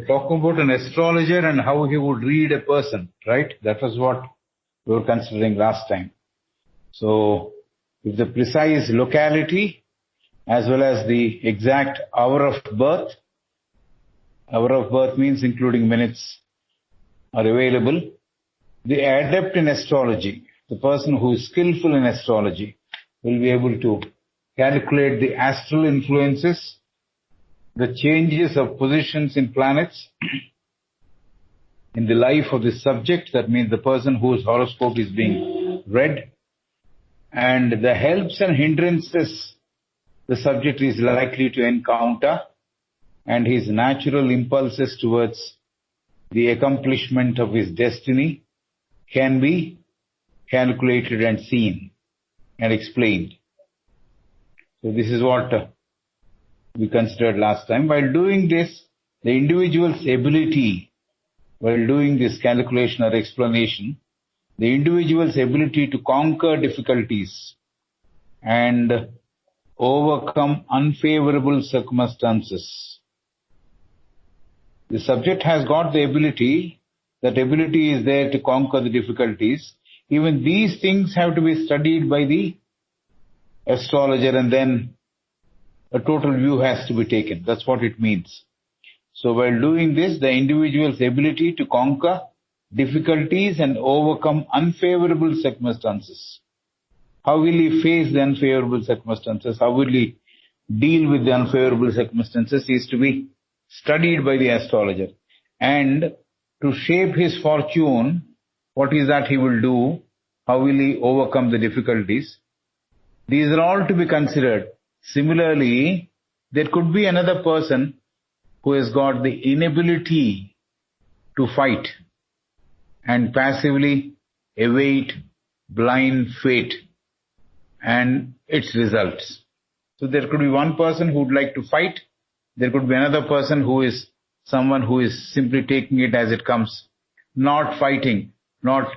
talking about an astrologer and how he would read a person, right? That was what we were considering last time. So, if the precise locality as well as the exact hour of birth means including minutes, are available, the adept in astrology, the person who is skillful in astrology, will be able to calculate the astral influences, the changes of positions in planets in the life of the subject, that means the person whose horoscope is being read, and the helps and hindrances the subject is likely to encounter, and his natural impulses towards the accomplishment of his destiny can be calculated and seen and explained. So this is what we considered last time. While doing this, the individual's ability, while doing this calculation or explanation, the individual's ability to conquer difficulties and overcome unfavorable circumstances. The subject has got the ability, that ability is there to conquer the difficulties. Even these things have to be studied by the astrologer, and then a total view has to be taken. That's what it means. So while doing this, the individual's ability to conquer difficulties and overcome unfavorable circumstances. How will he face the unfavorable circumstances? How will he deal with the unfavorable circumstances is to be studied by the astrologer. And to shape his fortune, what is that he will do? How will he overcome the difficulties? These are all to be considered. Similarly, there could be another person who has got the inability to fight and passively await blind fate and its results. So there could be one person who would like to fight. There could be another person who is someone who is simply taking it as it comes, not fighting, not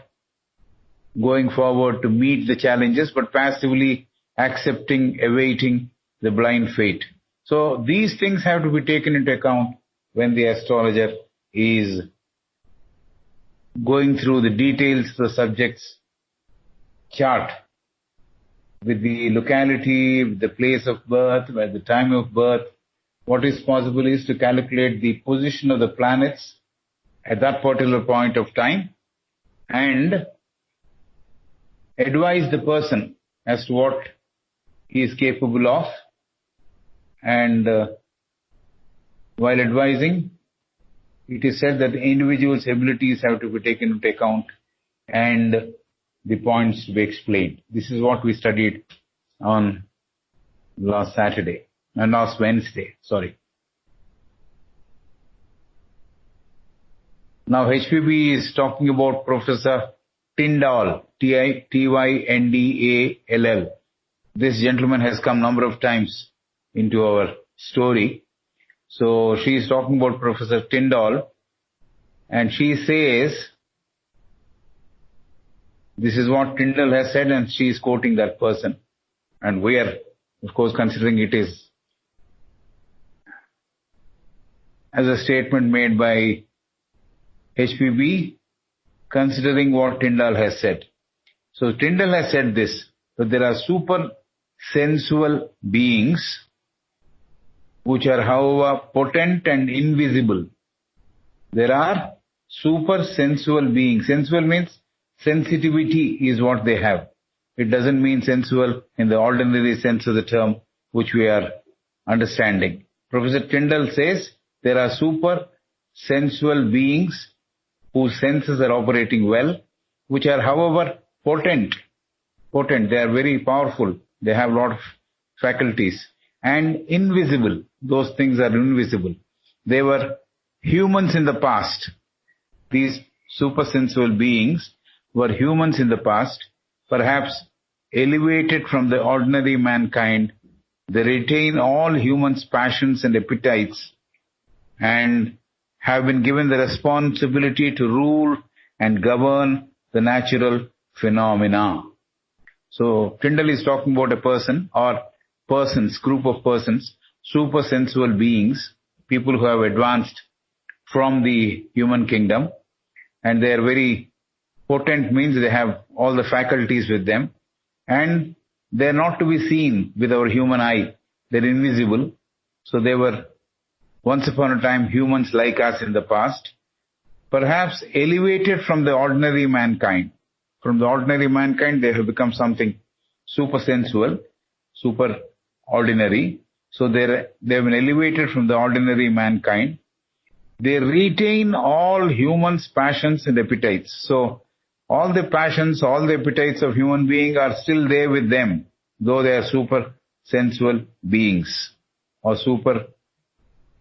going forward to meet the challenges, but passively accepting, awaiting the blind fate. So these things have to be taken into account when the astrologer is going through the details of the subject's chart, with the locality, with the place of birth, with the time of birth. What is possible is to calculate the position of the planets at that particular point of time and advise the person as to what he is capable of. And while advising, it is said that the individual's abilities have to be taken into account and the points to be explained. This is what we studied on last Wednesday. Now HPB is talking about Professor Tyndall, Tyndall. This gentleman has come number of times into our story. So she is talking about Professor Tyndall, and she says, this is what Tyndall has said, and she is quoting that person. And we are, of course, considering it is as a statement made by HPB, considering what Tyndall has said. So Tyndall has said this, that there are super sensual beings which are, however, potent and invisible. There are super sensual beings. Sensual means sensitivity is what they have. It doesn't mean sensual in the ordinary sense of the term which we are understanding. Professor Tyndall says there are super sensual beings whose senses are operating well, which are, however, potent. They are very powerful. They have a lot of faculties. And invisible. Those things are invisible. They were humans in the past. These supersensual beings were humans in the past, perhaps elevated from the ordinary mankind. They retain all humans' passions and appetites and have been given the responsibility to rule and govern the natural phenomena. So Tyndall is talking about a person or persons, group of persons, super sensual beings, people who have advanced from the human kingdom, and they are very potent, means they have all the faculties with them, and they are not to be seen with our human eye. They're invisible. So they were once upon a time humans like us in the past, perhaps elevated from the ordinary mankind. From the ordinary mankind, they have become something super sensual, super ordinary. So they have been elevated from the ordinary mankind. They retain all humans' passions and appetites. So all the passions, all the appetites of human being are still there with them, though they are super sensual beings or super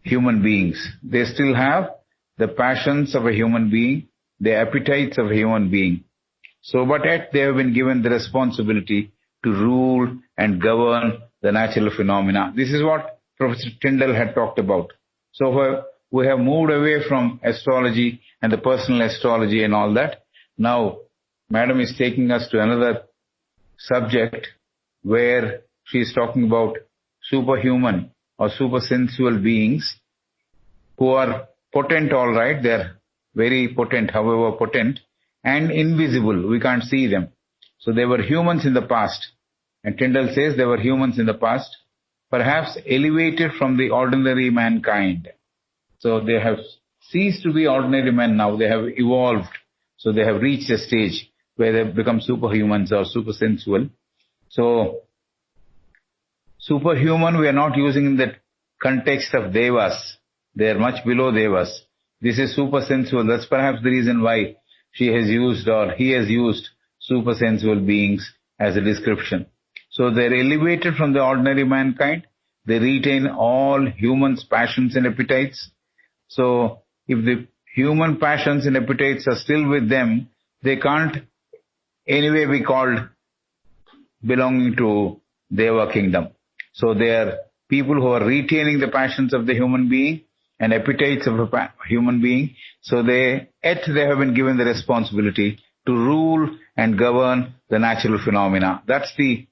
human beings. They still have the passions of a human being, the appetites of a human being. So, but yet they have been given the responsibility to rule and govern the natural phenomena. This is what Professor Tyndall had talked about. So we have moved away from astrology and the personal astrology and all that. Now, Madam is taking us to another subject where she is talking about superhuman or super sensual beings who are potent, all right, they are very potent, however potent, and invisible. We can't see them. So they were humans in the past. And Tyndall says they were humans in the past, perhaps elevated from the ordinary mankind. So they have ceased to be ordinary men now. They have evolved. So they have reached a stage where they have become superhumans or super sensual. So superhuman we are not using in the context of devas. They are much below devas. This is super sensual. That's perhaps the reason why she has used or he has used super sensual beings as a description. So they are elevated from the ordinary mankind. They retain all humans' passions and appetites. So if the human passions and appetites are still with them, they can't anyway be called belonging to Deva kingdom. So they are people who are retaining the passions of the human being and appetites of a human being. So they have been given the responsibility to rule and govern the natural phenomena. That's the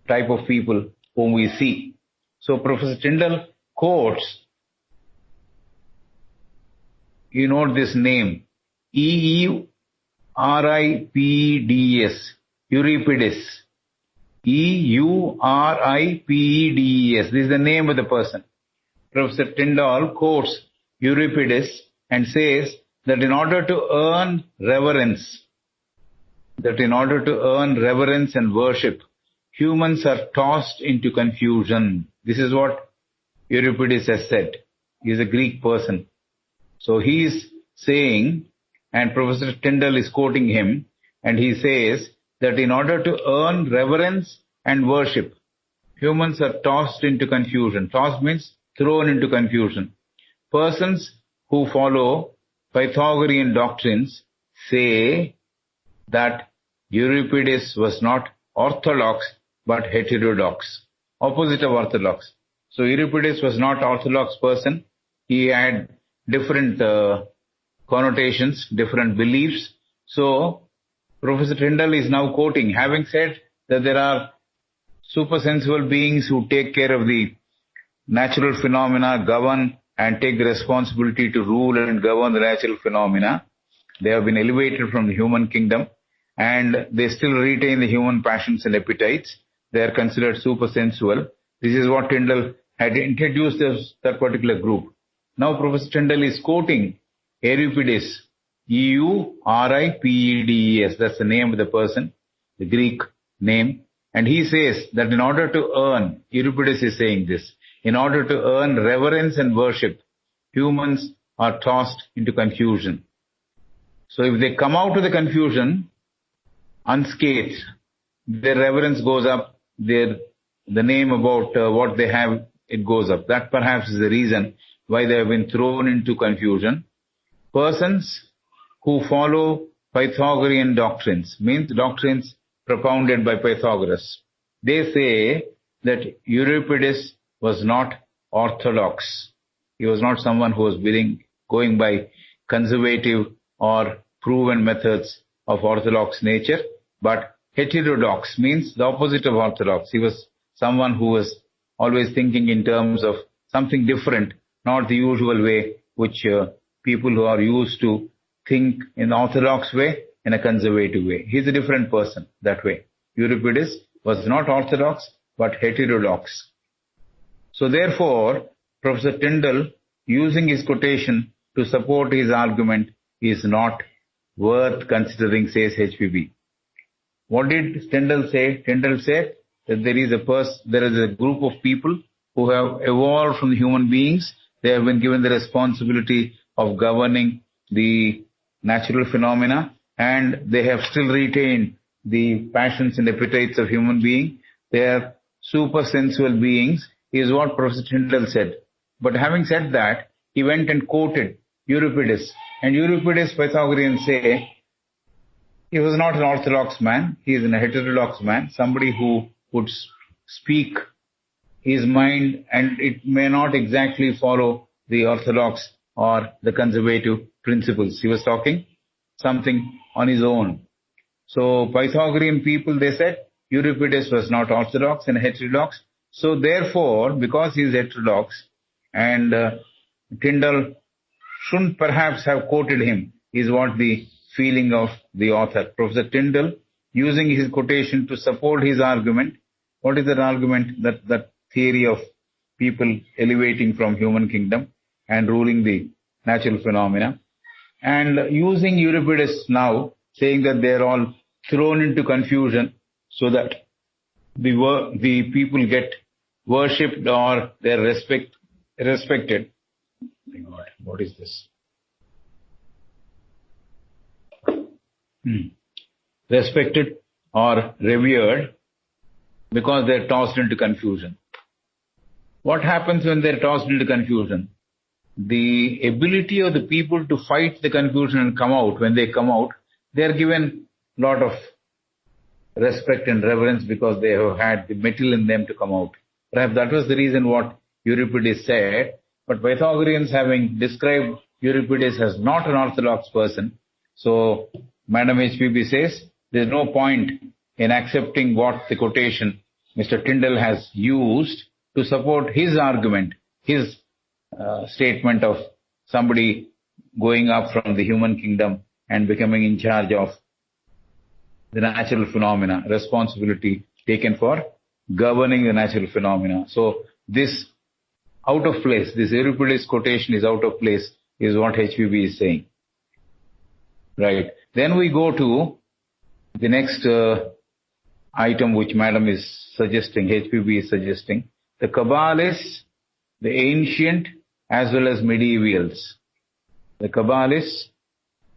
type of people whom we see. So Professor Tyndall quotes, you know this name, Euripides, Euripides. Euripides. This is the name of the person. Professor Tyndall quotes Euripides and says that in order to earn reverence and worship, humans are tossed into confusion. This is what Euripides has said. He is a Greek person. So he is saying, and Professor Tyndall is quoting him, and he says that in order to earn reverence and worship, humans are tossed into confusion. Tossed means thrown into confusion. Persons who follow Pythagorean doctrines say that Euripides was not orthodox but heterodox, opposite of orthodox. So Euripides was not orthodox person. He had different connotations, different beliefs. So Professor Tyndall is now quoting, having said that there are supersensual beings who take care of the natural phenomena, govern and take the responsibility to rule and govern the natural phenomena. They have been elevated from the human kingdom and they still retain the human passions and appetites. They are considered supersensual. This is what Tyndall had introduced as that particular group. Now Professor Tyndall is quoting Euripides, Euripides, that's the name of the person, the Greek name. And he says that in order to earn, Euripides is saying this, in order to earn reverence and worship, humans are tossed into confusion. So if they come out of the confusion unscathed, their reverence goes up, the name about what they have, it goes up. That perhaps is the reason why they have been thrown into confusion. Persons who follow Pythagorean doctrines, means doctrines propounded by Pythagoras, they say that Euripides was not orthodox. He was not someone who was going by conservative or proven methods of orthodox nature, but heterodox means the opposite of orthodox. He was someone who was always thinking in terms of something different, not the usual way which people who are used to think in orthodox way, in a conservative way. He's a different person that way. Euripides was not orthodox, but heterodox. So therefore, Professor Tyndall, using his quotation to support his argument, is not worth considering, says HPB. What did Tyndall say? Tyndall said that there is a group of people who have evolved from the human beings. They have been given the responsibility of governing the natural phenomena, and they have still retained the passions and appetites of human being. They are super sensual beings, is what Professor Tyndall said. But having said that, he went and quoted Euripides. And Euripides, Pythagoreans say, he was not an orthodox man. He is a heterodox man, somebody who would speak his mind, and it may not exactly follow the orthodox or the conservative principles. He was talking something on his own. So Pythagorean people, they said Euripides was not orthodox and heterodox. So therefore, because he is heterodox, and Tyndall shouldn't perhaps have quoted him, is what the feeling of the author. Professor Tyndall, using his quotation to support his argument. What is that argument? That theory of people elevating from human kingdom and ruling the natural phenomena. And using Euripides now, saying that they are all thrown into confusion so that the people get worshipped or they're respected. What is this? Respected or revered because they're tossed into confusion. What happens when they're tossed into confusion? The ability of the people to fight the confusion and come out, when they come out, they're given a lot of respect and reverence because they have had the metal in them to come out. Perhaps that was the reason what Euripides said. But Pythagoreans, having described Euripides as not an orthodox person, so Madam HPB says there's no point in accepting what the quotation Mr. Tyndall has used to support his argument, his statement of somebody going up from the human kingdom and becoming in charge of the natural phenomena, responsibility taken for governing the natural phenomena. So this out of place, this Euripides quotation is out of place, is what HPB is saying. Right. Then we go to the next item which Madam is suggesting, HPB is suggesting, the Kabbalists, the ancient as well as medievals. The Kabbalists,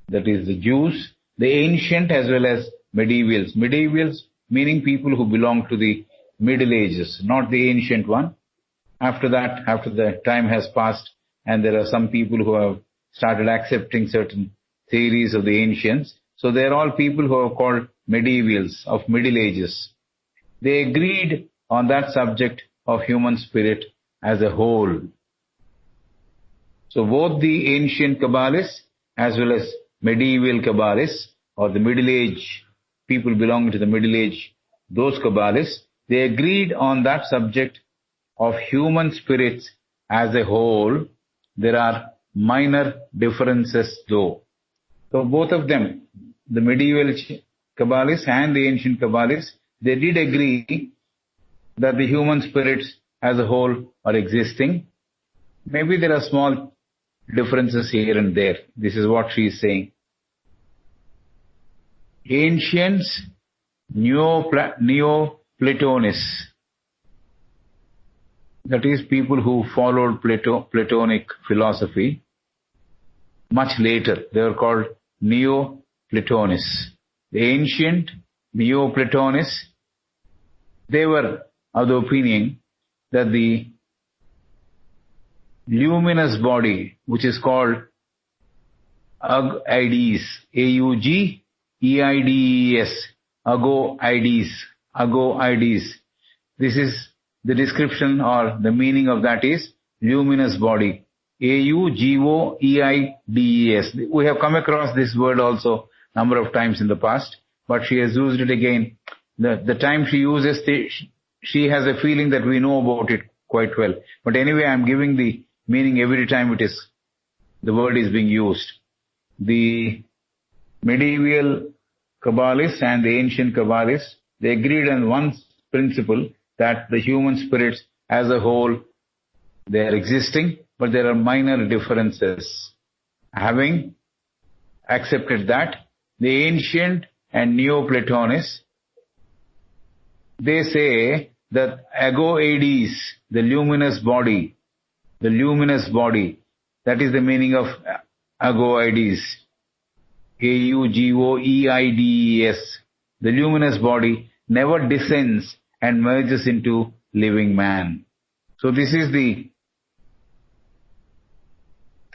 that is the Jews, the ancient as well as medievals. Medievals meaning people who belong to the Middle Ages, not the ancient one. After that, after the time has passed and there are some people who have started accepting certain theories of the ancients. So they are all people who are called medievals of Middle Ages. They agreed on that subject of human spirit as a whole. So both the ancient Kabbalists as well as medieval Kabbalists, or the Middle Age, people belonging to the Middle Age, those Kabbalists, they agreed on that subject of human spirits as a whole. There are minor differences though. So both of them, the medieval Kabbalists and the ancient Kabbalists, they did agree that the human spirits as a whole are existing. Maybe there are small differences here and there. This is what she is saying. Ancients, Neo-Platonists, that is people who followed Platonic philosophy, much later, they were called Neo-Platonists. The ancient Neo-Platonists, they were of the opinion that the luminous body, which is called Agoides, A-U-G-E-I-D-E-S, Agoides. This is the description, or the meaning of that is luminous body. A-U-G-O-E-I-D-E-S. We have come across this word also number of times in the past, but she has used it again. The time she uses, she has a feeling that we know about it quite well. But anyway, I'm giving the meaning every time it is the word is being used. The medieval Kabbalists and the ancient Kabbalists, they agreed on one principle, that the human spirits as a whole, they are existing, but there are minor differences. Having accepted that, the ancient and Neoplatonists, they say that ego-aides, the luminous body, that is the meaning of ego-aides, Augoeides, the luminous body never descends and merges into living man. So this is the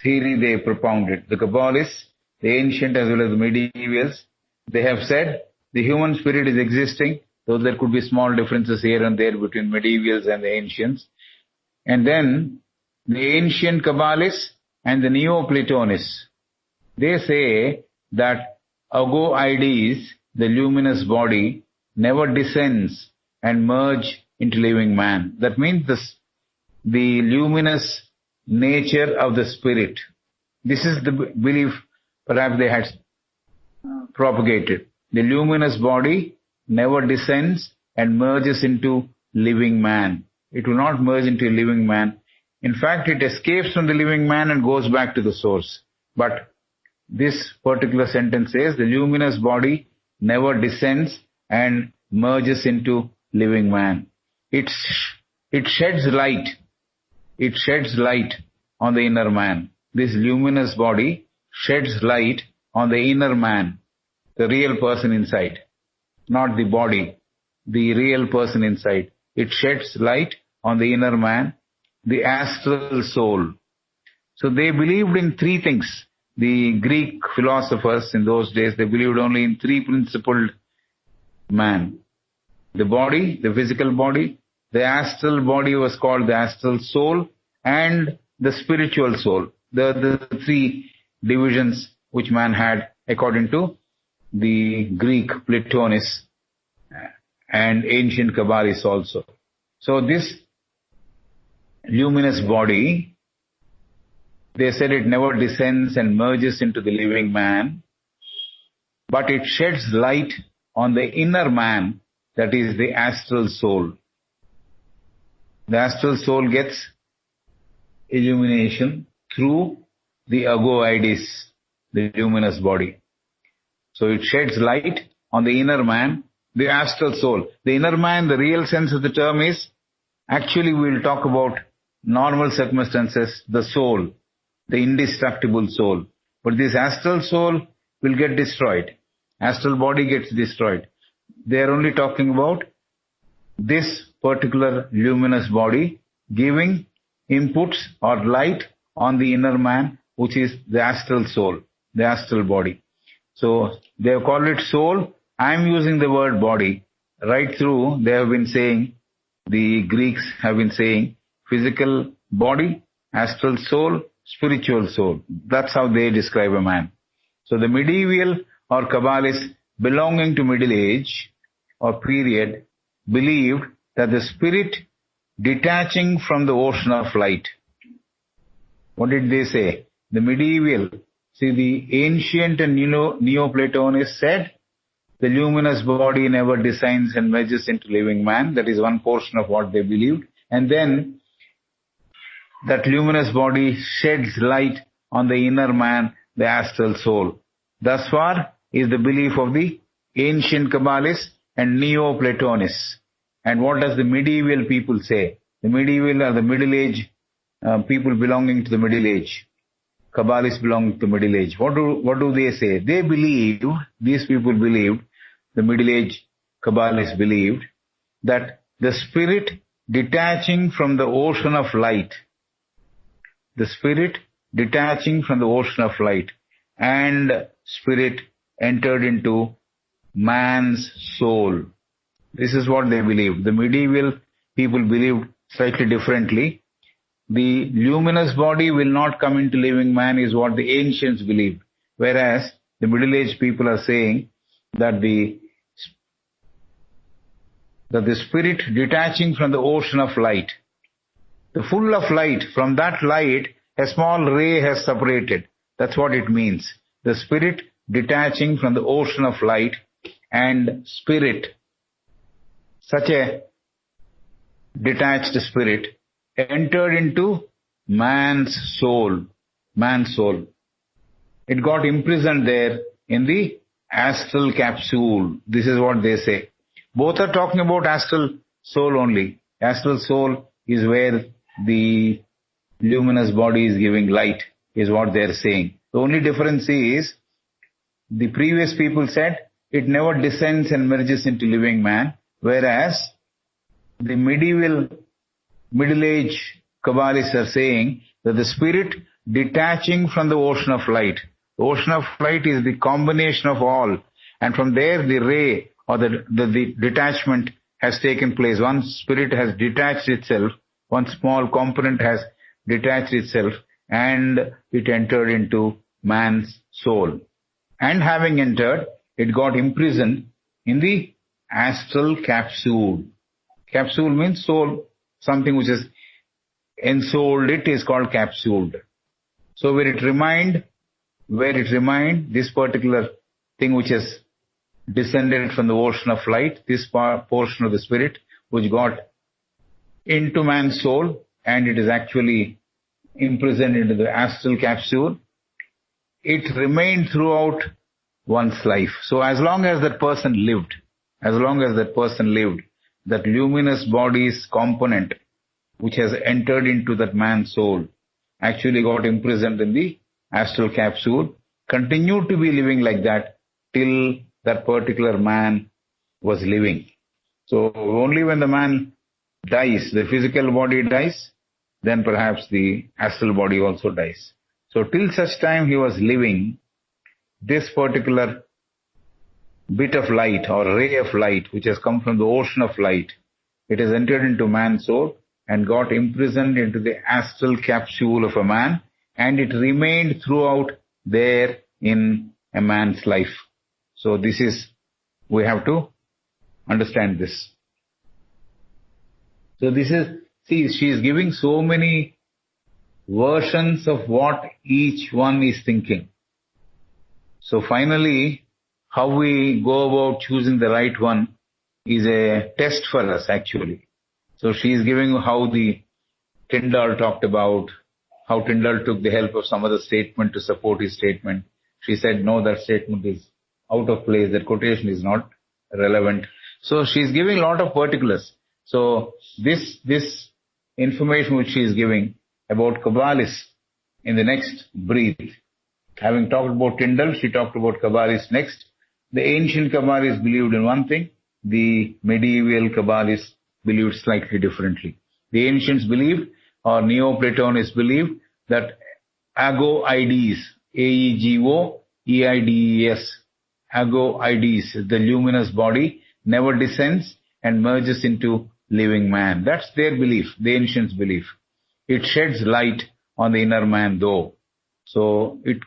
theory they propounded. The Kabbalists, the ancient as well as the medievals, they have said the human spirit is existing, though there could be small differences here and there between medievals and the ancients. And then the ancient Kabbalists and the Neoplatonists, they say that ego-aides, the luminous body, never descends and merge into living man. That means the luminous nature of the spirit. This is the belief perhaps they had propagated. The luminous body never descends and merges into living man. It will not merge into a living man. In fact, it escapes from the living man and goes back to the source. But this particular sentence says the luminous body never descends and merges into living man. It sheds light. It sheds light on the inner man. This luminous body sheds light on the inner man, the real person inside, not the body, the real person inside. It sheds light on the inner man, the astral soul. So they believed in three things. The Greek philosophers in those days, they believed only in three principled man. The body, the physical body, the astral body was called the astral soul, and the spiritual soul. The three divisions which man had according to the Greek Platonists and ancient Kabbalists also. So this luminous body, they said it never descends and merges into the living man, but it sheds light on the inner man, that is the astral soul. The astral soul gets illumination through the ego-aides, the luminous body. So it sheds light on the inner man, the astral soul. The inner man, the real sense of the term is, actually we will talk about normal circumstances, the soul, the indestructible soul. But this astral soul will get destroyed. Astral body gets destroyed. They are only talking about this particular luminous body giving inputs or light on the inner man, which is the astral soul, the astral body. So they have called it soul. I am using the word body. Right through, they have been saying, the Greeks have been saying, physical body, astral soul, spiritual soul. That's how they describe a man. So the medieval or Kabbalists belonging to Middle Age or period believed that the spirit detaching from the ocean of light. What did they say? The medieval, the ancient and Neoplatonists said the luminous body never descends and merges into living man. That is one portion of what they believed. And then that luminous body sheds light on the inner man, the astral soul. Thus far is the belief of the ancient Kabbalists and Neoplatonists. And what does the medieval people say? The medieval are the Middle Age people belonging to the Middle Age. Kabbalists belong to Middle Age. What do they say? They believe, these people believed, the Middle Age Kabbalists believed, that the spirit detaching from the ocean of light, the spirit detaching from the ocean of light, and spirit entered into man's soul. This is what they believed. The medieval people believed slightly differently. The luminous body will not come into living man is what the ancients believed. Whereas the Middle Age people are saying that the spirit detaching from the ocean of light, the full of light, from that light A small ray has separated. That's what it means. The spirit detaching from the ocean of light, and spirit, such a detached spirit, entered into man's soul. Man's soul. It got imprisoned there in the astral capsule. This is what they say. Both are talking about astral soul only. Astral soul is where the luminous body is giving light, is what they are saying. The only difference is, the previous people said it never descends and merges into living man, whereas the middle-age Kabbalists are saying that the spirit detaching from the ocean of light. The ocean of light is the combination of all, and from there the ray or the detachment has taken place. One spirit has detached itself, one small component has detached itself, and it entered into man's soul. And having entered, it got imprisoned in the astral capsule. Capsule means soul, something which is ensouled, it is called capsuled. So where it remained, this particular thing which has descended from the ocean of light, this portion of the spirit which got into man's soul, and it is actually imprisoned into the astral capsule, it remained throughout one's life. So as long as that person lived, that luminous body's component which has entered into that man's soul actually got imprisoned in the astral capsule, continued to be living like that till that particular man was living. So only when the man dies, the physical body dies, then perhaps the astral body also dies. So till such time he was living, this particular bit of light or ray of light which has come from the ocean of light, it has entered into man's soul and got imprisoned into the astral capsule of a man, and it remained throughout there in a man's life. So this is, we have to understand this. So this is, see, she is giving so many versions of what each one is thinking. So finally, how we go about choosing the right one is a test for us actually. So she is giving how the Tyndall talked about, how Tyndall took the help of some other statement to support his statement. She said, no, that statement is out of place, that quotation is not relevant. So she is giving a lot of particulars. So this information which she is giving about Kabbalists in the next breath. Having talked about Tyndall, she talked about Kabbalists next. The ancient Kabbalists believed in one thing, the medieval Kabbalists believed slightly differently. The ancients believed, or Neoplatonists believed, that ago-eides, A-E-G-O-E-I-D-E-S, ago-eides, the luminous body, never descends and merges into living man. That's their belief, the ancients' belief. It sheds light on the inner man though. So it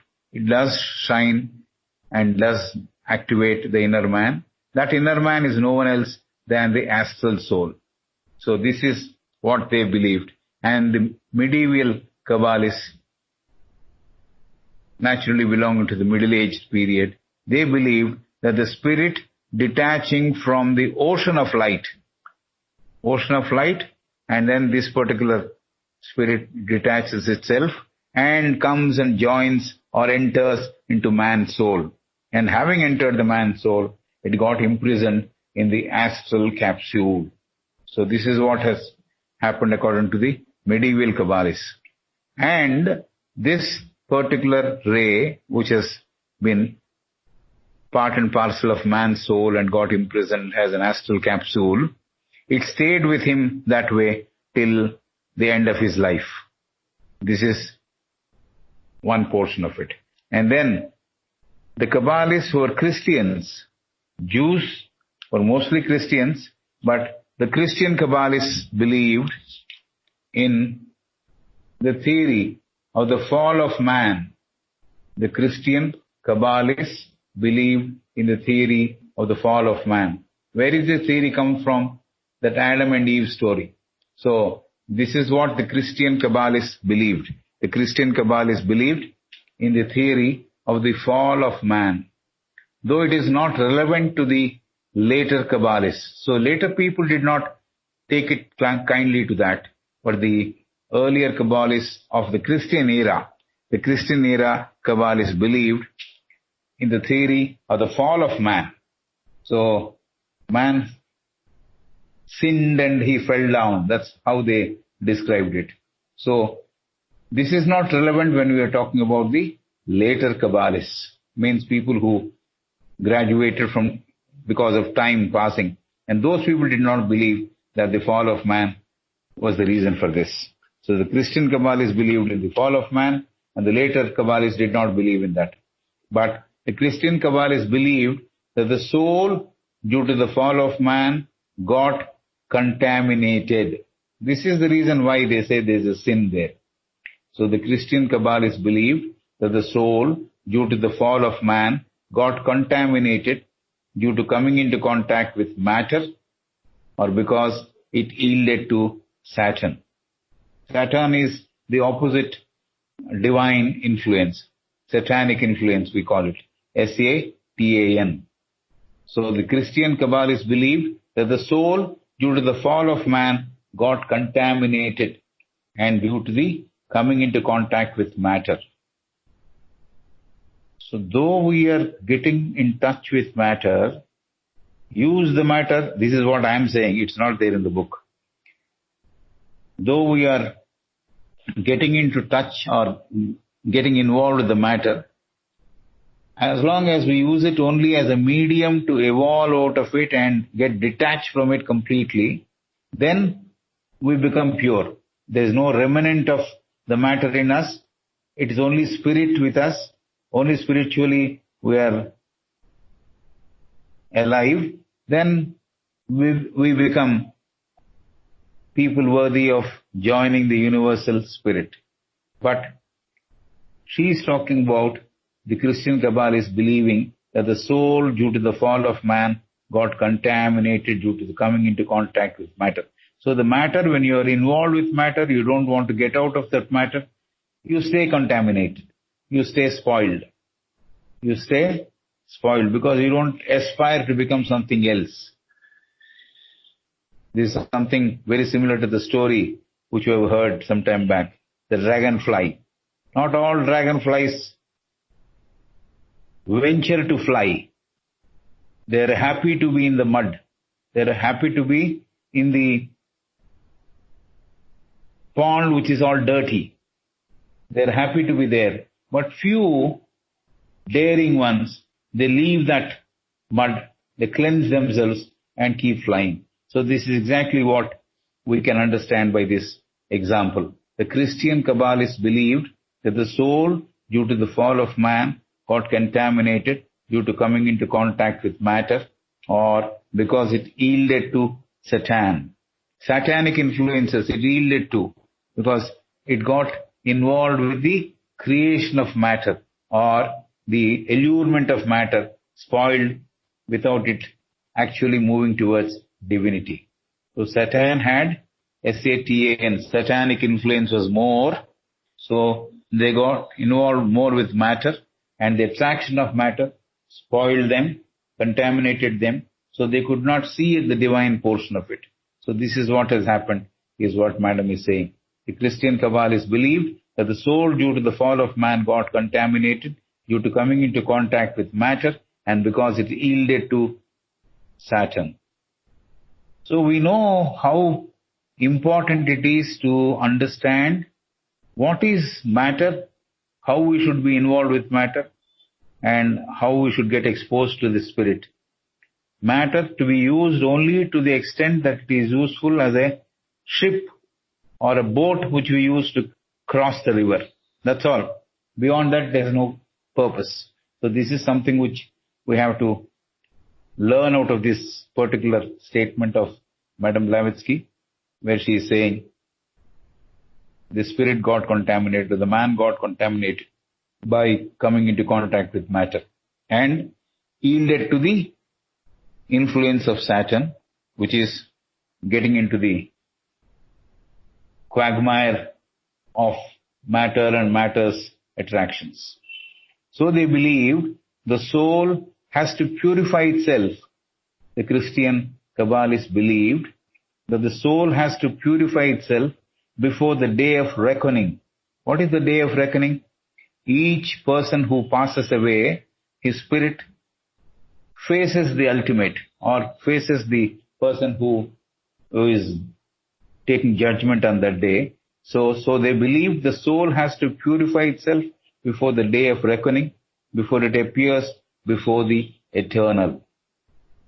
does shine and does activate the inner man. That inner man is no one else than the astral soul. So this is what they believed. And the medieval Kabbalists, naturally belonging to the middle-aged period, they believed that the spirit detaching from the ocean of light, and then this particular spirit detaches itself and comes and joins or enters into man's soul. And having entered the man's soul, it got imprisoned in the astral capsule. So this is what has happened according to the medieval Kabbalists. And this particular ray, which has been part and parcel of man's soul and got imprisoned as an astral capsule, it stayed with him that way till the end of his life. This is one portion of it. And then the Kabbalists who were Christians, Jews were mostly Christians, but the Christian Kabbalists believed in the theory of the fall of man. The Christian Kabbalists believed in the theory of the fall of man. Where is this theory come from? That Adam and Eve story. So this is what the Christian Kabbalists believed. the Christian Kabbalists believed in the theory of the fall of man, though it is not relevant to the later Kabbalists. So later people did not take it kindly to that, but the earlier Kabbalists of the Christian era Kabbalists believed in the theory of the fall of man. So man sinned and he fell down. That's how they described it. So this is not relevant when we are talking about the later Kabbalists, means people who graduated from because of time passing. And those people did not believe that the fall of man was the reason for this. So the Christian Kabbalists believed in the fall of man, and the later Kabbalists did not believe in that. But the Christian Kabbalists believed that the soul, due to the fall of man, got contaminated. This is the reason why they say there is a sin there. So the Christian Kabbalists believed that the soul, due to the fall of man, got contaminated due to coming into contact with matter, or because it yielded to Satan. Satan is the opposite divine influence, satanic influence we call it, Satan. So the Christian Kabbalists believed that the soul, due to the fall of man, got contaminated and due to the coming into contact with matter. So though we are getting in touch with matter, use the matter, this is what I am saying, it's not there in the book. Though we are getting into touch or getting involved with the matter, as long as we use it only as a medium to evolve out of it and get detached from it completely, then we become pure. There is no remnant of the matter in us. It is only spirit with us. Only spiritually we are alive. Then we become people worthy of joining the universal spirit. But she is talking about the Christian Kabbalists believing that the soul, due to the fall of man, got contaminated due to the coming into contact with matter. So the matter, when you are involved with matter, you don't want to get out of that matter. You stay contaminated. You stay spoiled. You stay spoiled because you don't aspire to become something else. This is something very similar to the story which you have heard some time back, the dragonfly. Not all dragonflies venture to fly. They are happy to be in the mud. They are happy to be in the pond which is all dirty. They are happy to be there. But few daring ones, they leave that mud, they cleanse themselves and keep flying. So this is exactly what we can understand by this example. The Christian Kabbalists believed that the soul, due to the fall of man, got contaminated due to coming into contact with matter, or because it yielded to Satan. Satanic influences it yielded to because it got involved with the creation of matter, or the allurement of matter, spoiled without it actually moving towards divinity. So Satan had Satan, satanic influence was more, so they got involved more with matter, and the attraction of matter spoiled them, contaminated them, so they could not see the divine portion of it. So this is what has happened, is what Madam is saying. The Christian Kabbalists believed that the soul, due to the fall of man, got contaminated due to coming into contact with matter, and because it yielded to Satan. So we know how important it is to understand what is matter, how we should be involved with matter, and how we should get exposed to the spirit. Matter to be used only to the extent that it is useful as a ship or a boat which we use to cross the river. That's all. Beyond that, there is no purpose. So this is something which we have to learn out of this particular statement of Madame Blavatsky, where she is saying the spirit got contaminated, the man got contaminated by coming into contact with matter and yielded to the influence of Satan, which is getting into the quagmire of matter and matter's attractions. So they believed the soul has to purify itself. The Christian Kabbalists believed that the soul has to purify itself before the day of reckoning. What is the day of reckoning? Each person who passes away, his spirit faces the ultimate, or faces the person who is taking judgment on that day. So they believe the soul has to purify itself before the day of reckoning, before it appears before the eternal.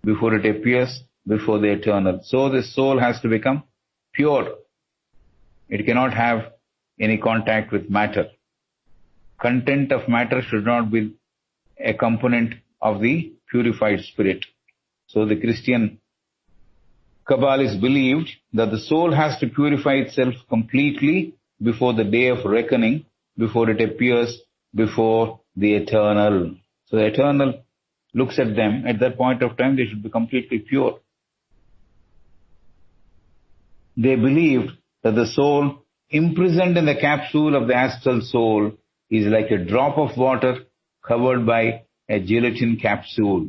Before it appears before the eternal. So the soul has to become pure. It cannot have any contact with matter. Content of matter should not be a component of the purified spirit. So the Christian Kabbalists believed that the soul has to purify itself completely before the day of reckoning, before it appears before the eternal. So the eternal looks at them. At that point of time, they should be completely pure. They believed that the soul imprisoned in the capsule of the astral soul is like a drop of water covered by a gelatin capsule.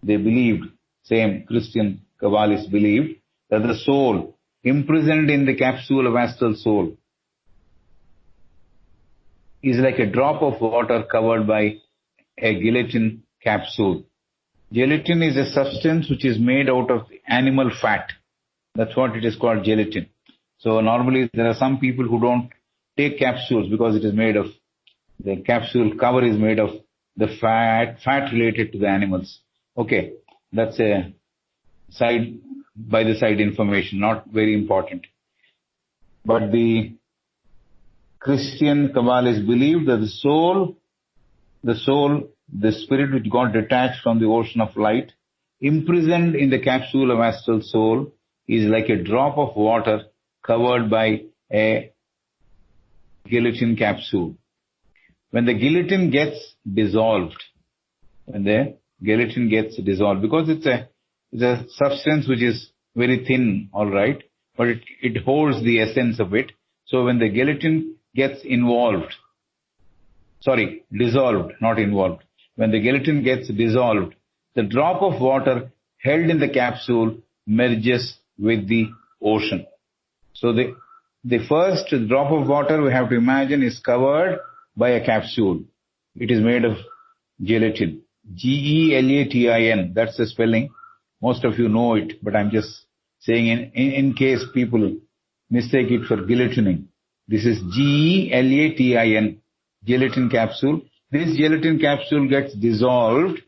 They believed, same Christian Kabbalists believed, that the soul imprisoned in the capsule of astral soul is like a drop of water covered by a gelatin capsule. Gelatin is a substance which is made out of animal fat. That's what it is called, gelatin. So normally there are some people who don't take capsules because it is made of, the capsule cover is made of the fat related to the animals. Okay, that's a by the side information, not very important. But the Christian Kabbalists believe that the spirit which got detached from the ocean of light, imprisoned in the capsule of astral soul, is like a drop of water covered by a gelatin capsule. When the gelatin gets dissolved, because it's a substance which is very thin, all right, but it holds the essence of it. So when the gelatin gets dissolved, not involved. When the gelatin gets dissolved, the drop of water held in the capsule merges with the ocean. So the first drop of water we have to imagine is covered by a capsule. It is made of gelatin. Gelatin, that's the spelling. Most of you know it, but I'm just saying in case people mistake it for gelatining. This is gelatin, gelatin capsule. This gelatin capsule gets dissolved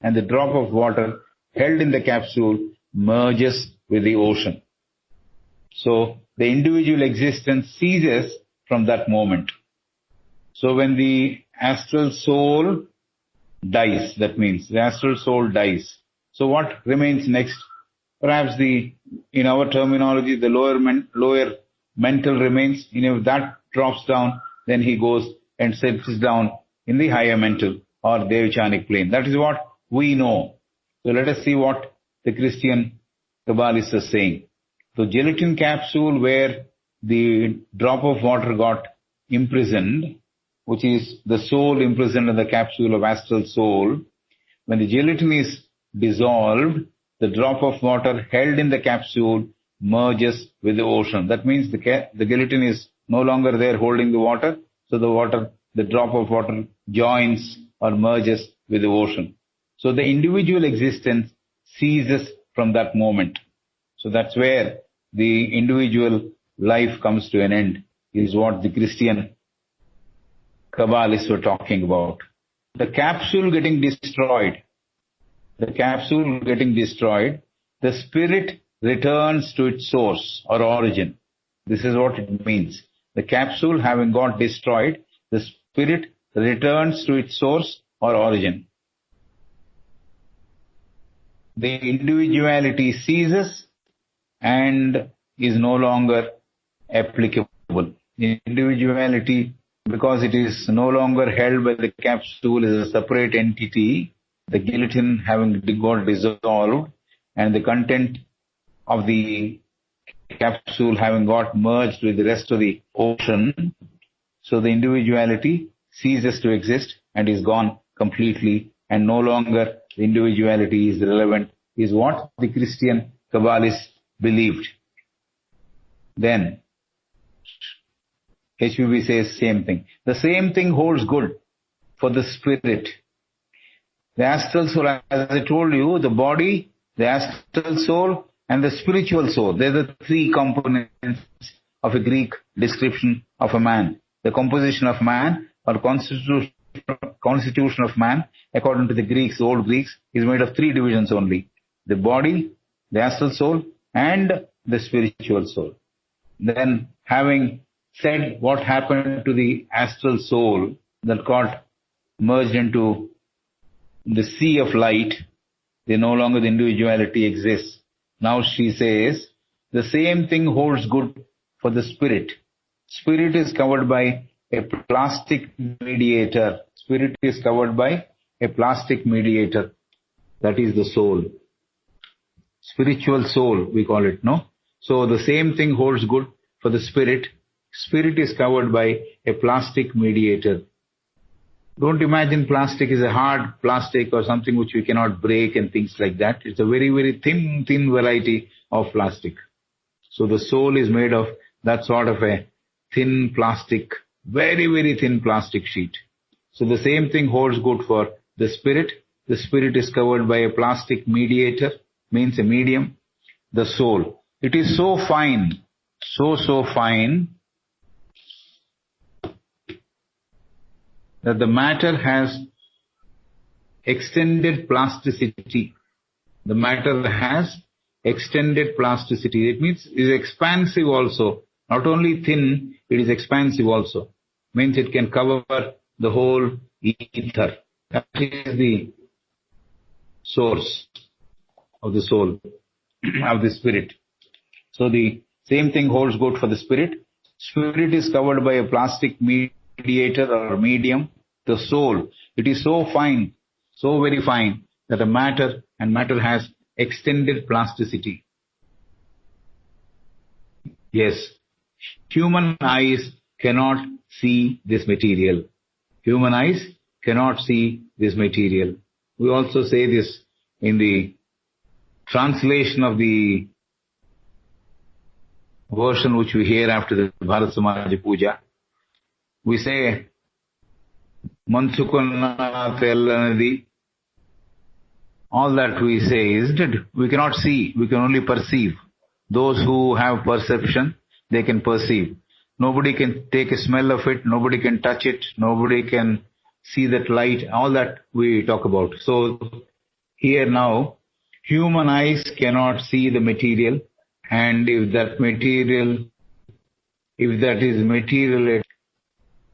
and the drop of water held in the capsule merges with the ocean. So the individual existence ceases from that moment. So when the astral soul dies, that means the astral soul dies. So what remains next? Perhaps in our terminology, the lower mental remains. If that drops down, then he goes and settles down in the higher mental or Devachanic plane. That is what we know. So let us see what the Christian Kabbalists are saying. So gelatin capsule where the drop of water got imprisoned, which is the soul imprisoned in the capsule of astral soul. When the gelatin is dissolved, the drop of water held in the capsule merges with the ocean. That means the gelatin is no longer there holding the water. So the drop of water joins or merges with the ocean. So the individual existence ceases from that moment. So that's where the individual life comes to an end, is what the Christian Kabbalists were talking about. The capsule getting destroyed, the spirit returns to its source or origin. This is what it means. The capsule having got destroyed, the spirit returns to its source or origin. The individuality ceases and is no longer applicable. The individuality, because it is no longer held by the capsule, is a separate entity, the gelatin having got dissolved, and the content of the capsule having got merged with the rest of the ocean, so the individuality ceases to exist and is gone completely, and no longer the individuality is relevant, is what the Christian Kabbalists believed. Then HPB says same thing. The same thing holds good for the spirit. The astral soul, as I told you, the body, the astral soul, and the spiritual soul. They're the three components of a Greek description of a man. The composition of man, or constitution of man, according to the Greeks, the old Greeks, is made of three divisions only. The body, the astral soul, and the spiritual soul. Then, having said what happened to the astral soul that got merged into the sea of light, they no longer the individuality exists. Now she says, the same thing holds good for the spirit. Spirit is covered by a plastic mediator. Spirit is covered by a plastic mediator. That is the soul. Spiritual soul, we call it, no? So the same thing holds good for the spirit. Spirit is covered by a plastic mediator. Don't imagine plastic is a hard plastic or something which we cannot break and things like that. It's a very, very thin variety of plastic. So the soul is made of that sort of a thin plastic, very, very thin plastic sheet. So the same thing holds good for the spirit. The spirit is covered by a plastic mediator, means a medium. The soul, it is so fine, so fine, that the matter has extended plasticity. The matter has extended plasticity. It means it is expansive also. Not only thin, it is expansive also. Means it can cover the whole ether. That is the source of the soul, of the spirit. So the same thing holds good for the spirit. Spirit is covered by a plastic mediator or medium. The soul, it is so fine, so very fine, that the matter has extended plasticity. Yes, human eyes cannot see this material. Human eyes cannot see this material. We also say this in the translation of the version which we hear after the Bharat Samaj Puja. We say, Mansukanna Tellanadi. All that we say, isn't it? We cannot see, we can only perceive. Those who have perception, they can perceive. Nobody can take a smell of it, nobody can touch it, nobody can see that light, all that we talk about. So here now, human eyes cannot see the material, and if that is material,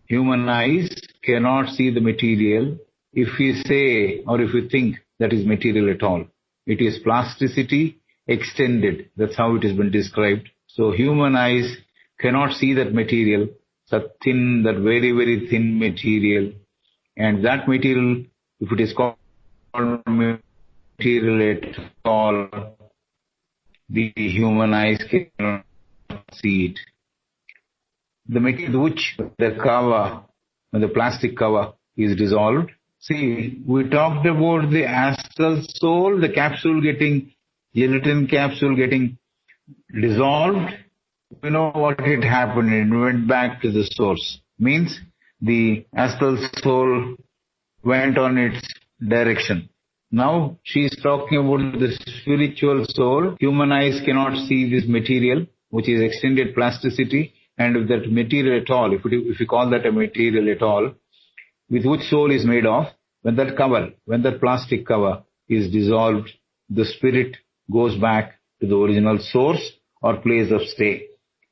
human eyes cannot see the material if we say or if we think that is material at all. It is plasticity extended. That's how it has been described. So human eyes cannot see that material, that thin, that very, very thin material. And that material, if it is called material at all, the human eyes cannot see it. The material which the cover, the plastic cover is dissolved. See, we talked about the astral soul, the capsule getting, gelatin capsule getting dissolved. You know what had happened? It went back to the source. Means the astral soul went on its direction. Now she is talking about the spiritual soul. Human eyes cannot see this material, which is extended plasticity. And if that material at all, if we call that a material at all, with which soul is made of, when that plastic cover is dissolved, the spirit goes back to the original source or place of stay.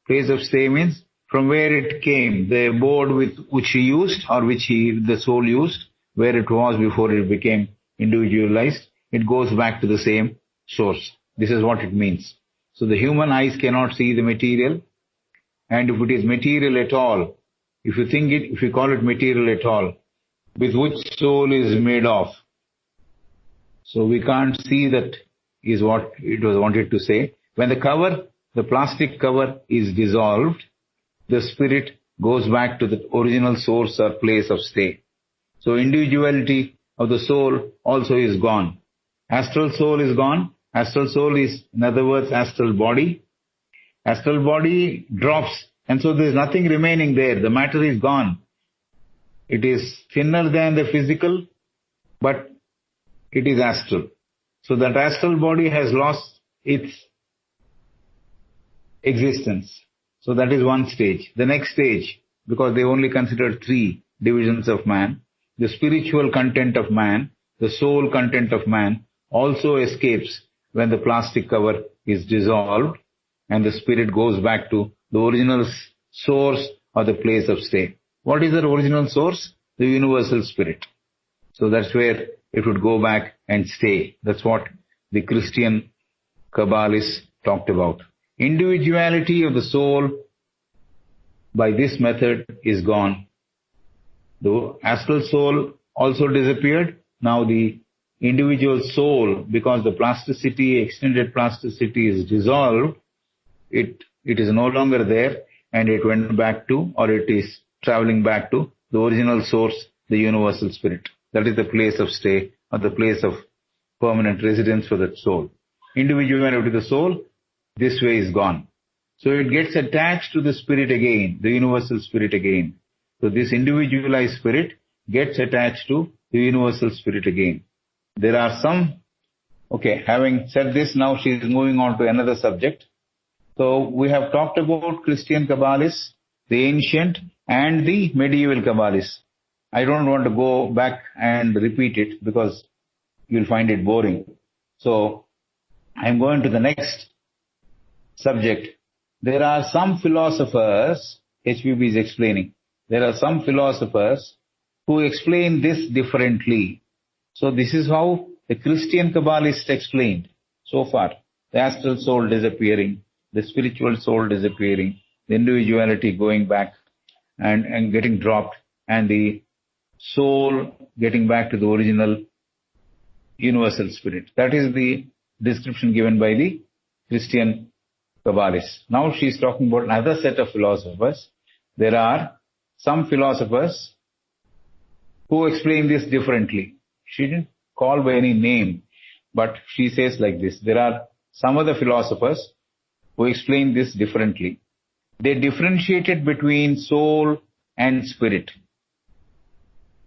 Place of stay means from where it came, the abode which he used or the soul used, where it was before it became individualized, it goes back to the same source. This is what it means. So the human eyes cannot see the material. And if it is material at all, if you call it material at all, with which soul is made of. So we can't see that is what it was wanted to say. When the the plastic cover is dissolved, the spirit goes back to the original source or place of stay. So individuality of the soul also is gone. Astral soul is gone. Astral soul is, in other words, astral body. Astral body drops, and so there is nothing remaining there. The matter is gone. It is thinner than the physical, but it is astral. So that astral body has lost its existence. So that is one stage. The next stage, because they only considered three divisions of man, the spiritual content of man, the soul content of man also escapes when the plastic cover is dissolved and the spirit goes back to the original source or the place of stay. What is the original source? The universal spirit. So that's where it would go back and stay. That's what the Christian Kabbalists talked about. Individuality of the soul by this method is gone. The astral soul also disappeared. Now the individual soul, because the plasticity, extended plasticity is dissolved, it is no longer there, and it went back to, or it is traveling back to the original source, the universal spirit. That is the place of stay or the place of permanent residence for that soul. Individuality of the soul, this way is gone. So it gets attached to the spirit again, the universal spirit again. So this individualized spirit gets attached to the universal spirit again. There are some, okay, having said this, now she is moving on to another subject. So we have talked about Christian Kabbalists, the ancient and the medieval Kabbalists. I don't want to go back and repeat it because you'll find it boring. So I'm going to the next subject. There are some philosophers, HPB is explaining, there are some philosophers who explain this differently. So this is how the Christian Kabbalists explained so far. The astral soul disappearing, the spiritual soul disappearing, the individuality going back and getting dropped, and the soul getting back to the original universal spirit. That is the description given by the Christian Kabbalists. Now she is talking about another set of philosophers. There are some philosophers who explain this differently. She didn't call by any name, but she says like this. There are some other philosophers who explain this differently. They differentiated between soul and spirit.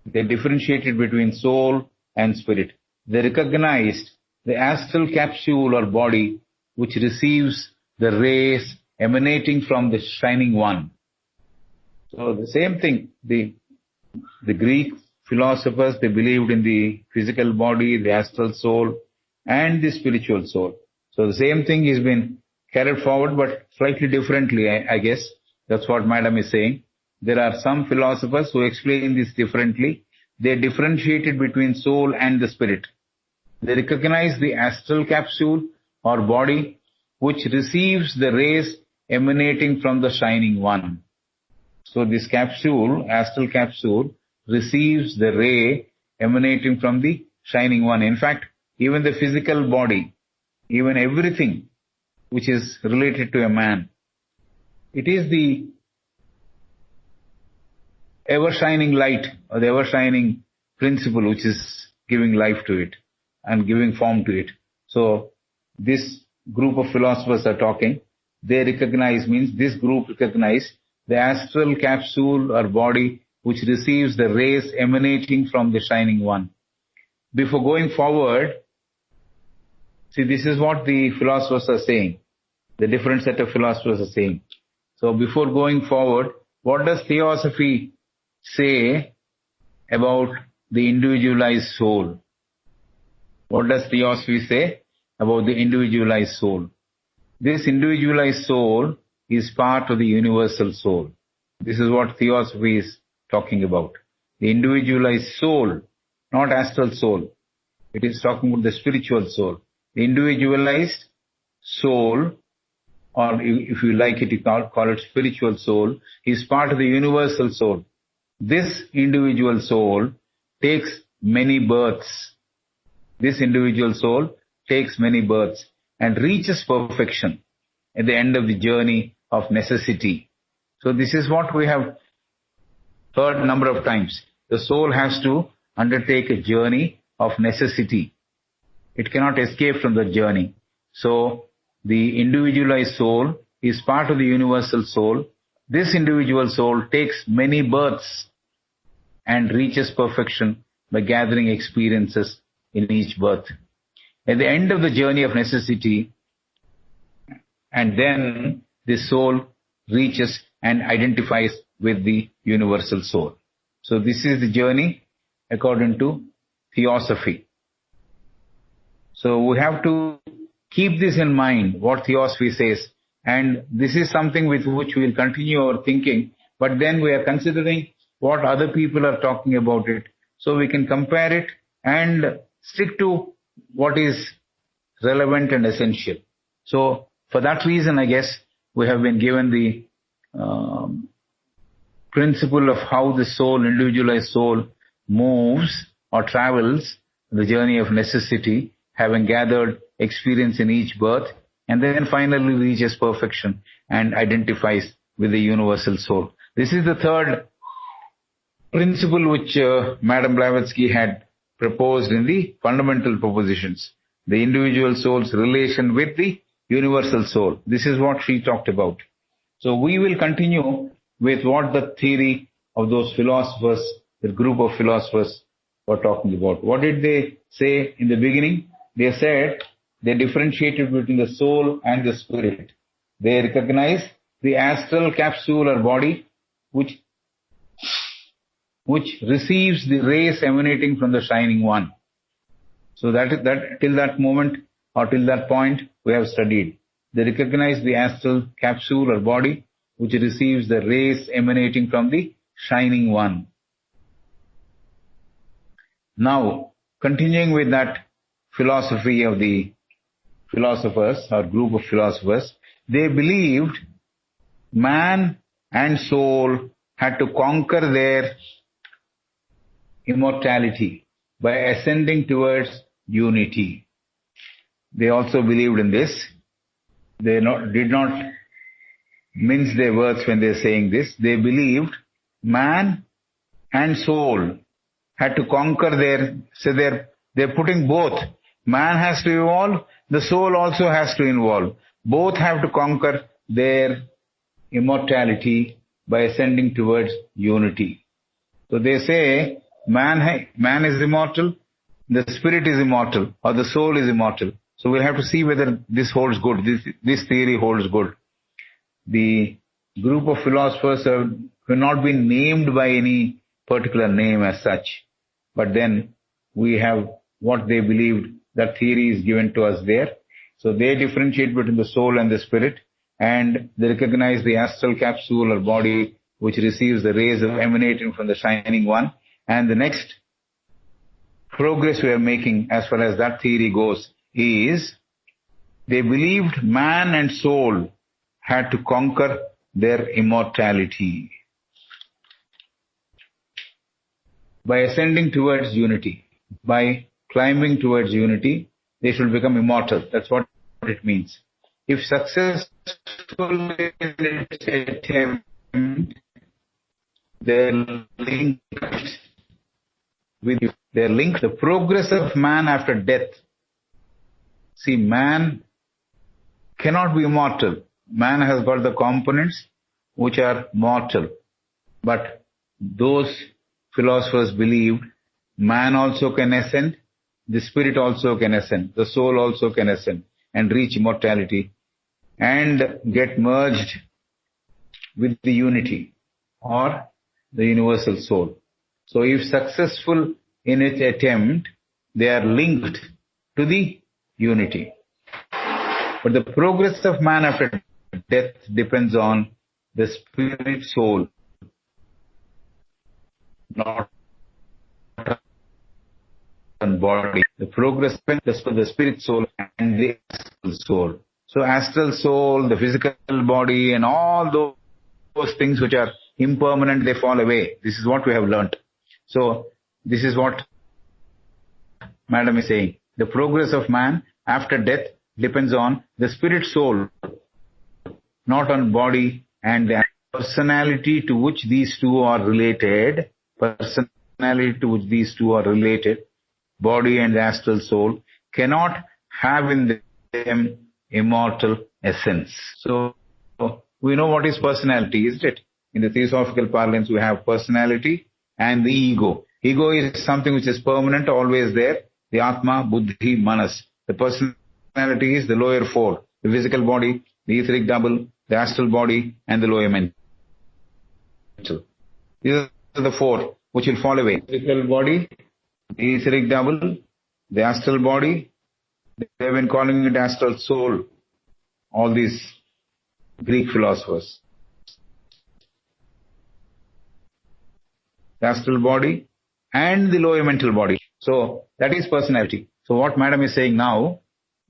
They differentiated between soul and spirit. They recognized the astral capsule or body which receives the rays emanating from the shining one. So the same thing, the Greek philosophers, they believed in the physical body, the astral soul, and the spiritual soul. So the same thing has been carried forward, but slightly differently, I guess. That's what Madam is saying. There are some philosophers who explain this differently. They differentiated between soul and the spirit. They recognize the astral capsule or body which receives the rays emanating from the shining one. So this capsule, astral capsule, receives the ray emanating from the shining one. In fact, even the physical body, even everything which is related to a man, it is the ever-shining light or the ever-shining principle which is giving life to it and giving form to it. So this group of philosophers are talking. They recognize, means this group recognize the astral capsule or body which receives the rays emanating from the shining one. Before going forward, see, this is what the philosophers are saying. The different set of philosophers are saying. So before going forward, what does theosophy say about the individualized soul? What does theosophy say about the individualized soul? This individualized soul is part of the universal soul. This is what theosophy is talking about. The individualized soul, not astral soul. It is talking about the spiritual soul. The individualized soul, or if you like it, you call it spiritual soul, is part of the universal soul. This individual soul takes many births. This individual soul takes many births and reaches perfection. at the end of the journey of necessity. So this is what we have heard a number of times. The soul has to undertake a journey of necessity. It cannot escape from the journey. So the individualized soul is part of the universal soul. This individual soul takes many births and reaches perfection by gathering experiences in each birth. At the end of the journey of necessity, and then the soul reaches and identifies with the universal soul. So this is the journey according to theosophy. So we have to keep this in mind, what theosophy says. And this is something with which we will continue our thinking. But then we are considering what other people are talking about it. So we can compare it and stick to what is relevant and essential. So for that reason, I guess, we have been given the principle of how the soul, individualized soul, moves or travels the journey of necessity, having gathered experience in each birth, and then finally reaches perfection and identifies with the universal soul. This is the third principle which Madame Blavatsky had proposed in the fundamental propositions. The individual soul's relation with the universal soul. This is what she talked about. So we will continue with what the theory of those philosophers, the group of philosophers, were talking about. What did they say in the beginning? They said they differentiated between the soul and the spirit. They recognize the astral capsule or body which receives the rays emanating from the shining one. So that till that moment or till that point we have studied. They recognize the astral capsule or body which receives the rays emanating from the shining one. Now, continuing with that philosophy of the philosophers or group of philosophers, they believed man and soul had to conquer their immortality by ascending towards unity. They also believed in this. They did not mince their words when they're saying this. They believed man and soul had to conquer they're putting both. Man has to evolve, the soul also has to evolve. Both have to conquer their immortality by ascending towards unity. So they say man is immortal, the spirit is immortal, or the soul is immortal. So we'll have to see whether this holds good, this theory holds good. The group of philosophers have not been named by any particular name as such. But then we have what they believed, that theory is given to us there. So they differentiate between the soul and the spirit, and they recognize the astral capsule or body which receives the rays emanating from the shining one. And the next progress we are making as far as that theory goes is they believed man and soul had to conquer their immortality by ascending towards unity. By climbing towards unity, they should become immortal. That's what it means. If successful in its attempt, they're linked with you. They're linked. The progress of man after death. See, man cannot be immortal. Man has got the components which are mortal. But those philosophers believed man also can ascend, the spirit also can ascend, the soul also can ascend and reach immortality and get merged with the unity or the universal soul. So if successful in its attempt, they are linked to the unity. But the progress of man after death depends on the spirit soul, not on body. The progress depends on the spirit soul and the astral soul. So astral soul, the physical body and all those things which are impermanent, they fall away. This is what we have learnt. So this is what Madam is saying. The progress of man after death depends on the spirit soul, not on body and the personality to which these two are related, body and astral soul, cannot have in them immortal essence. So we know what is personality, isn't it? In the theosophical parlance, we have personality and the ego. Ego is something which is permanent, always there. The Atma, Buddhi, Manas. The personality is the lower four, the physical body, the etheric double, the astral body, and the lower mental. These are the four which will fall away. The physical body, the etheric double, the astral body. They have been calling it astral soul, all these Greek philosophers. The astral body and the lower mental body. So that is personality. So what Madam is saying now,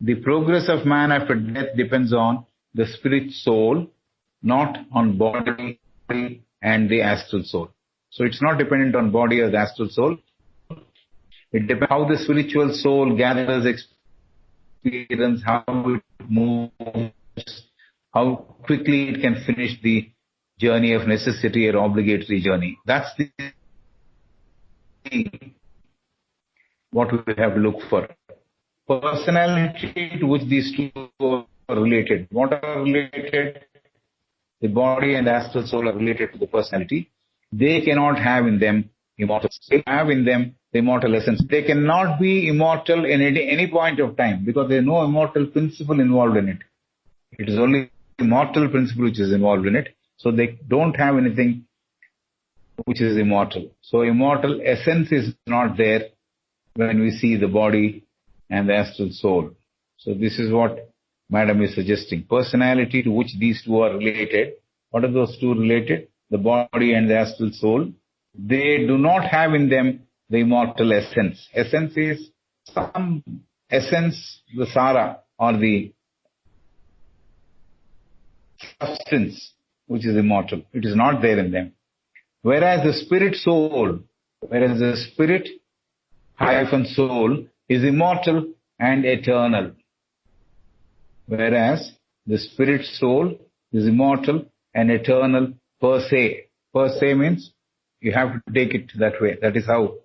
the progress of man after death depends on the spirit soul, not on body and the astral soul. So it's not dependent on body or the astral soul. It depends how the spiritual soul gathers experience, how it moves, how quickly it can finish the journey of necessity or obligatory journey. That's what we have to look for. Personality to which these two are related. What are related? The body and the astral soul are related to the personality. They cannot have in them immortal. They have in them the immortal essence. They cannot be immortal in any point of time because there is no immortal principle involved in it. It is only immortal principle which is involved in it. So they don't have anything which is immortal. So immortal essence is not there when we see the body and the astral soul. So this is what Madam is suggesting. Personality to which these two are related. What are those two related? The body and the astral soul. They do not have in them the immortal essence. Essence is some essence, the sara or the substance which is immortal. It is not there in them. Whereas the spirit soul, soul is immortal and eternal. Whereas the spirit soul is immortal and eternal per se. Per se means you have to take it that way. That is how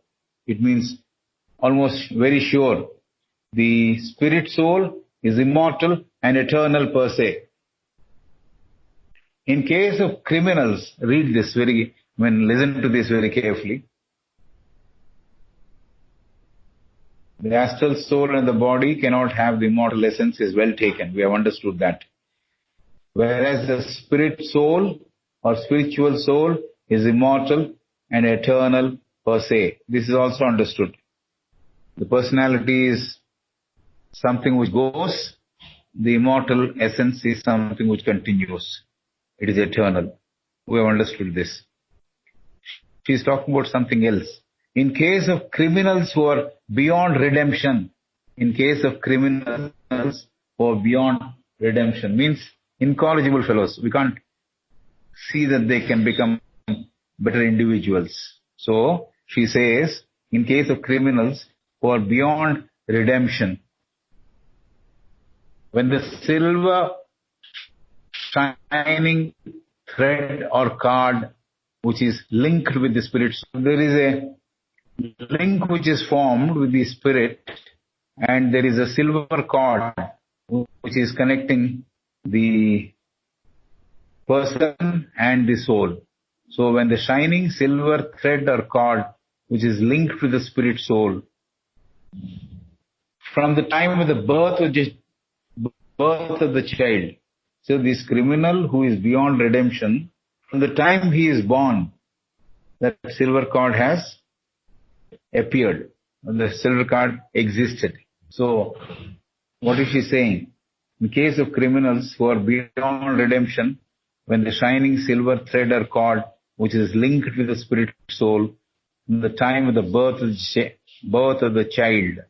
it means, almost very sure. The spirit soul is immortal and eternal per se. In case of criminals, listen to this very carefully. The astral soul and the body cannot have the immortal essence is well taken. We have understood that. Whereas the spirit soul or spiritual soul is immortal and eternal per se. This is also understood. The personality is something which goes. The immortal essence is something which continues. It is eternal. We have understood this. She is talking about something else. In case of criminals who are beyond redemption, means incorrigible fellows. We can't see that they can become better individuals. So she says, in case of criminals who are beyond redemption, when the silver shining thread or cord which is linked with the spirit, so there is a link which is formed with the spirit, and there is a silver cord which is connecting the person and the soul. So when the shining silver thread or cord which is linked with the spirit soul, from the time of the birth of the child, so this criminal who is beyond redemption, from the time he is born, that silver cord has appeared. The silver cord existed. So what is she saying? In case of criminals who are beyond redemption, when the shining silver thread or cord which is linked with the spirit soul, from the time of the birth of the child.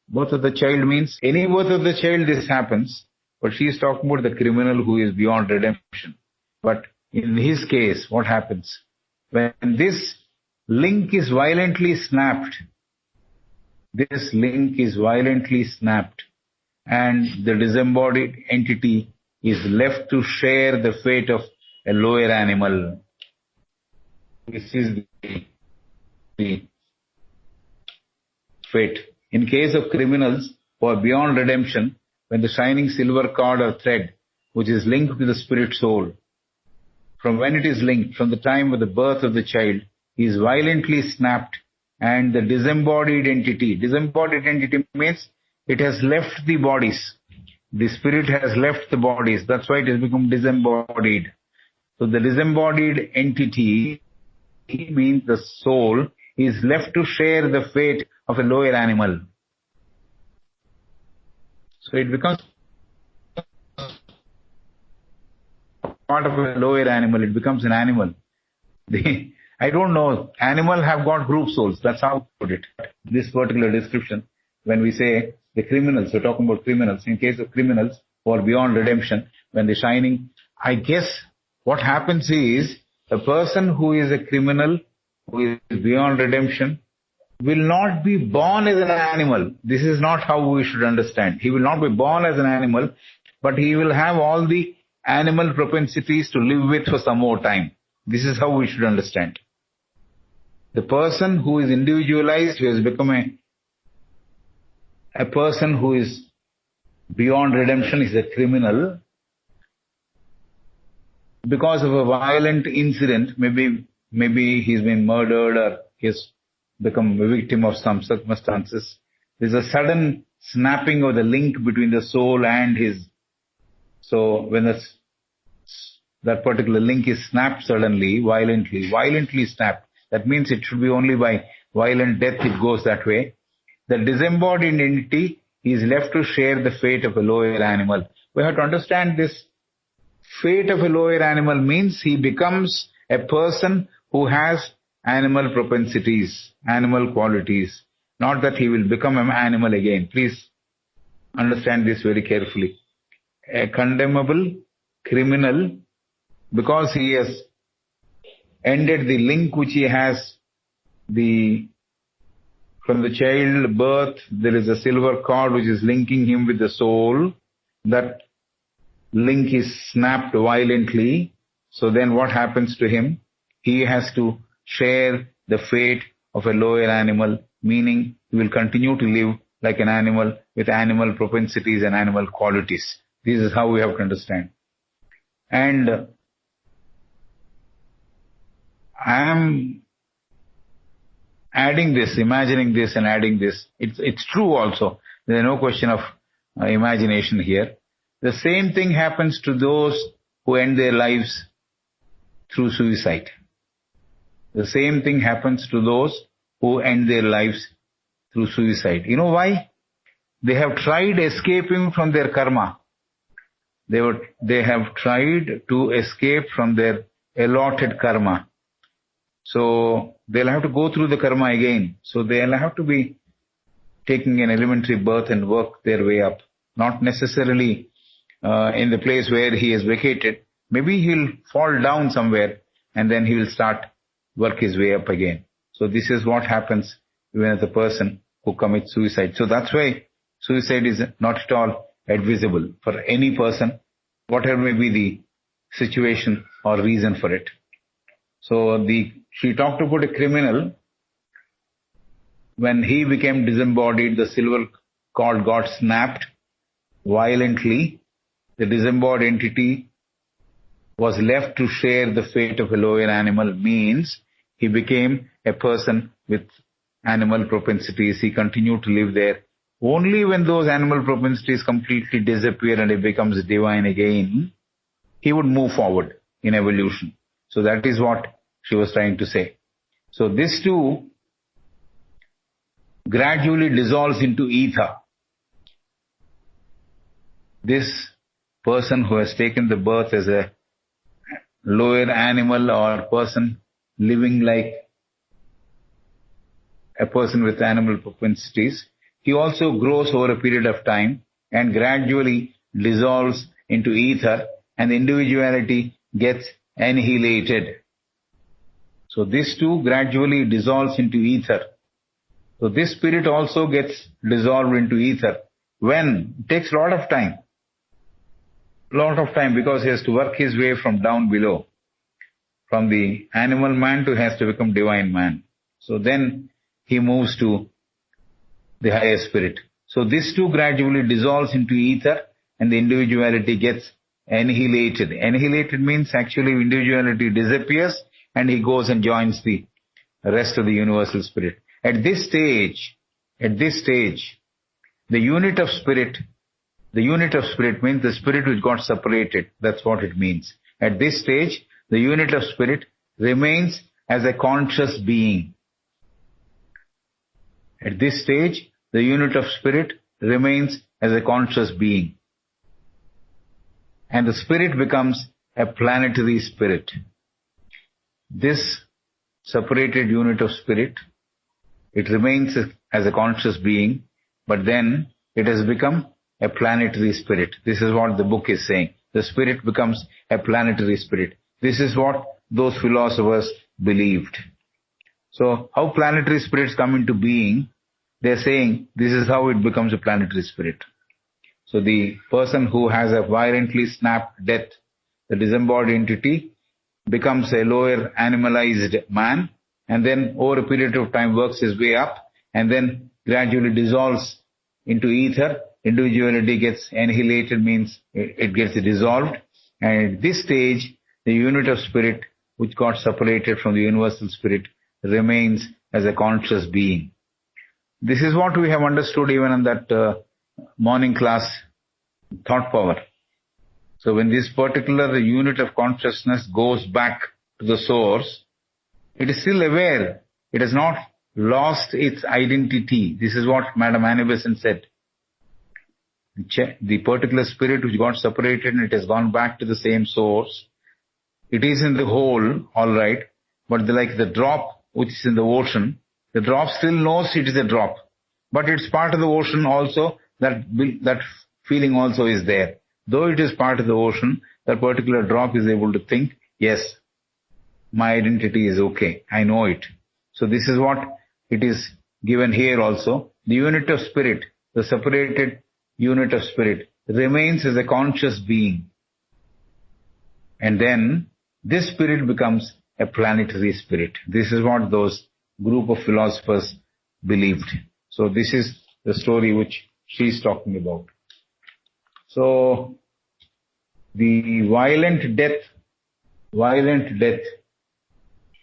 Birth of the child means any birth of the child this happens, but she is talking about the criminal who is beyond redemption. But in his case, what happens? When this link is violently snapped, and the disembodied entity is left to share the fate of a lower animal. This is the fate. In case of criminals who are beyond redemption, when the shining silver cord or thread, which is linked to the spirit soul, from when it is linked, from the time of the birth of the child, is violently snapped, and the disembodied entity means it has left the bodies. The spirit has left the bodies. That's why it has become disembodied. So the disembodied entity means the soul is left to share the fate of a lower animal. So it becomes part of a lower animal. It becomes an animal. I don't know. Animal have got group souls. That's how I put it. This particular description, when we say the criminals, we're talking about criminals. In case of criminals who are beyond redemption, when they're shining, I guess what happens is a person who is a criminal, who is beyond redemption, will not be born as an animal. This is not how we should understand. He will not be born as an animal, but he will have all the animal propensities to live with for some more time. This is how we should understand. The person who is individualized, who has become a person who is beyond redemption, is a criminal. Because of a violent incident, maybe he's been murdered or he's become a victim of some circumstances. There's a sudden snapping of the link between the soul and his. So when that particular link is snapped suddenly, violently snapped, that means it should be only by violent death it goes that way. The disembodied entity is left to share the fate of a lower animal. We have to understand this. Fate of a lower animal means he becomes a person who has animal propensities, animal qualities. Not that he will become an animal again. Please understand this very carefully. A condemnable criminal, because he has ended the link which he has from the child birth, there is a silver cord which is linking him with the soul. That link is snapped violently. So then what happens to him? He has to share the fate of a lower animal, meaning he will continue to live like an animal with animal propensities and animal qualities. This is how we have to understand. And I am adding this, imagining this and adding this. It's true also. There is no question of imagination here. The same thing happens to those who end their lives through suicide. The same thing happens to those who end their lives through suicide. You know why? They have tried escaping from their karma. They have tried to escape from their allotted karma. So they'll have to go through the karma again. So they'll have to be taking an elementary birth and work their way up. Not necessarily in the place where he is vacated. Maybe he'll fall down somewhere and then he will start work his way up again. So this is what happens when the person who commits suicide. So that's why suicide is not at all advisable for any person, whatever may be the situation or reason for it. So she talked about a criminal. When he became disembodied, the silver cord got snapped violently. The disembodied entity was left to share the fate of a lower animal, means he became a person with animal propensities. He continued to live there. Only when those animal propensities completely disappear and he becomes divine again, he would move forward in evolution. So that is what she was trying to say. So this too gradually dissolves into ether. This person who has taken the birth as a lower animal or person living like a person with animal propensities, he also grows over a period of time and gradually dissolves into ether, and the individuality gets annihilated. So this too gradually dissolves into ether. So this spirit also gets dissolved into ether. When? It takes a lot of time. lot of time because he has to work his way from down below, from the animal man to has to become divine man. So then he moves to the higher spirit. So this too gradually dissolves into ether and the individuality gets annihilated. Annihilated means actually individuality disappears and he goes and joins the rest of the universal spirit. At this stage, the unit of spirit means the spirit which got separated. That's what it means. At this stage, the unit of spirit remains as a conscious being. At this stage, the unit of spirit remains as a conscious being. And the spirit becomes a planetary spirit. This separated unit of spirit, it remains as a conscious being, but then it has become a planetary spirit. This is what the book is saying. The spirit becomes a planetary spirit. This is what those philosophers believed. So how planetary spirits come into being, they're saying this is how it becomes a planetary spirit. So the person who has a violently snapped death, the disembodied entity, becomes a lower animalized man and then over a period of time works his way up and then gradually dissolves into ether. Individuality gets annihilated, means it gets dissolved. And at this stage, the unit of spirit which got separated from the universal spirit remains as a conscious being. This is what we have understood even in that morning class, thought power. So when this particular unit of consciousness goes back to the source, it is still aware. It has not lost its identity. This is what Madam Annie Besant said. The particular spirit which got separated and it has gone back to the same source. It is in the whole, all right, but like the drop which is in the ocean, the drop still knows it is a drop, but it's part of the ocean also. That feeling also is there. Though it is part of the ocean, that particular drop is able to think, yes, my identity is okay. I know it. So this is what it is given here also. The unit of spirit, the separated unit of spirit, remains as a conscious being. And then this spirit becomes a planetary spirit. This is what those group of philosophers believed. So this is the story which she's talking about. So the violent death,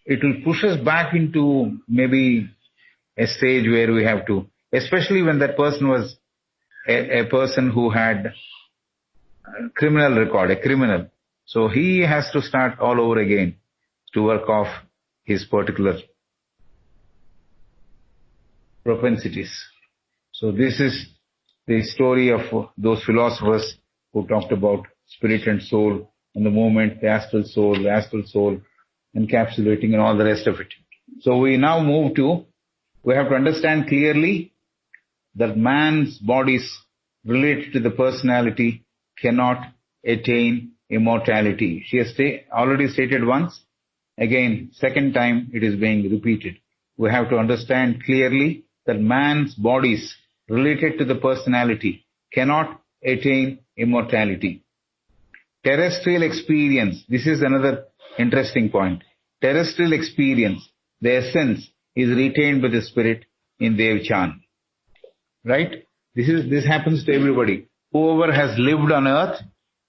it will push us back into maybe a stage where we have to, especially when that person was a person who had a criminal record, a criminal. So he has to start all over again to work off his particular propensities. So this is the story of those philosophers who talked about spirit and soul and the movement, the astral soul encapsulating and all the rest of it. So we now move to, we have to understand clearly that man's bodies related to the personality cannot attain immortality. She has already stated once, again, second time it is being repeated. We have to understand clearly that man's bodies related to the personality cannot attain immortality. Terrestrial experience, this is another interesting point. Terrestrial experience, the essence is retained by the spirit in Devchan. Right? This happens to everybody. Whoever has lived on earth,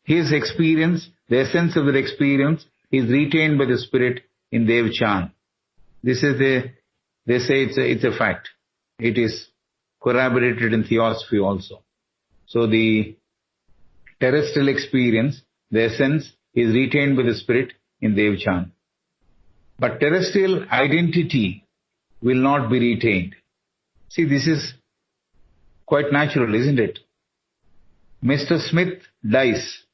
his experience, the essence of the experience is retained by the spirit in Devchan. This is they say it's a fact. It is corroborated in theosophy also. So the terrestrial experience, the essence is retained by the spirit in Devchan. But terrestrial identity will not be retained. See, this is quite natural, isn't it? Mr. Smith dies.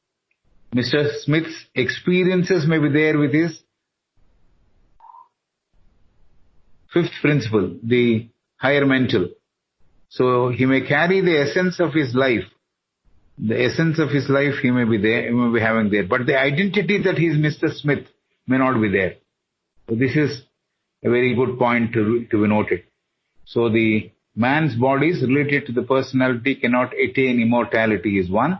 Mr. Smith's experiences may be there with his fifth principle, the higher mental. So he may carry the essence of his life. The essence of his life he may be there, he may be having there. But the identity that he is Mr. Smith may not be there. So this is a very good point to be noted. So the man's bodies related to the personality cannot attain immortality is one.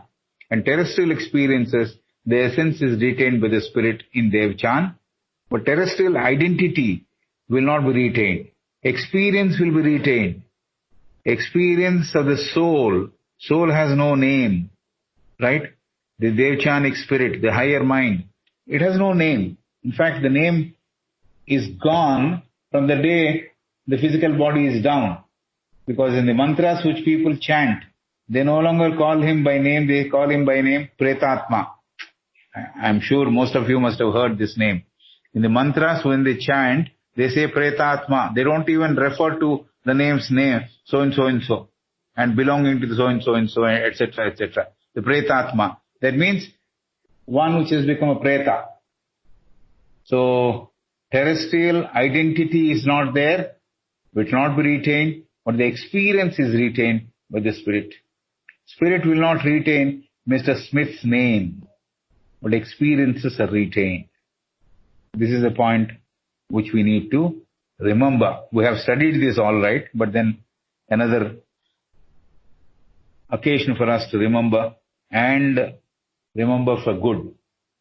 And terrestrial experiences, the essence is retained by the spirit in Devchan, but terrestrial identity will not be retained. Experience will be retained. Experience of the soul. Soul has no name, right? The Devchanic spirit, the higher mind, it has no name. In fact, the name is gone from the day the physical body is down. Because in the mantras which people chant, they no longer call him by name, they call him by name Pretatma. I'm sure most of you must have heard this name. In the mantras, when they chant, they say Pretatma. They don't even refer to the name's name, so and so and so, and belonging to the so and so, etc., etc. The Pretatma. That means one which has become a Preta. So, terrestrial identity is not there, will not be retained, but the experience is retained by the spirit. Spirit will not retain Mr. Smith's name, but experiences are retained. This is a point which we need to remember. We have studied this all right, but then another occasion for us to remember, and remember for good.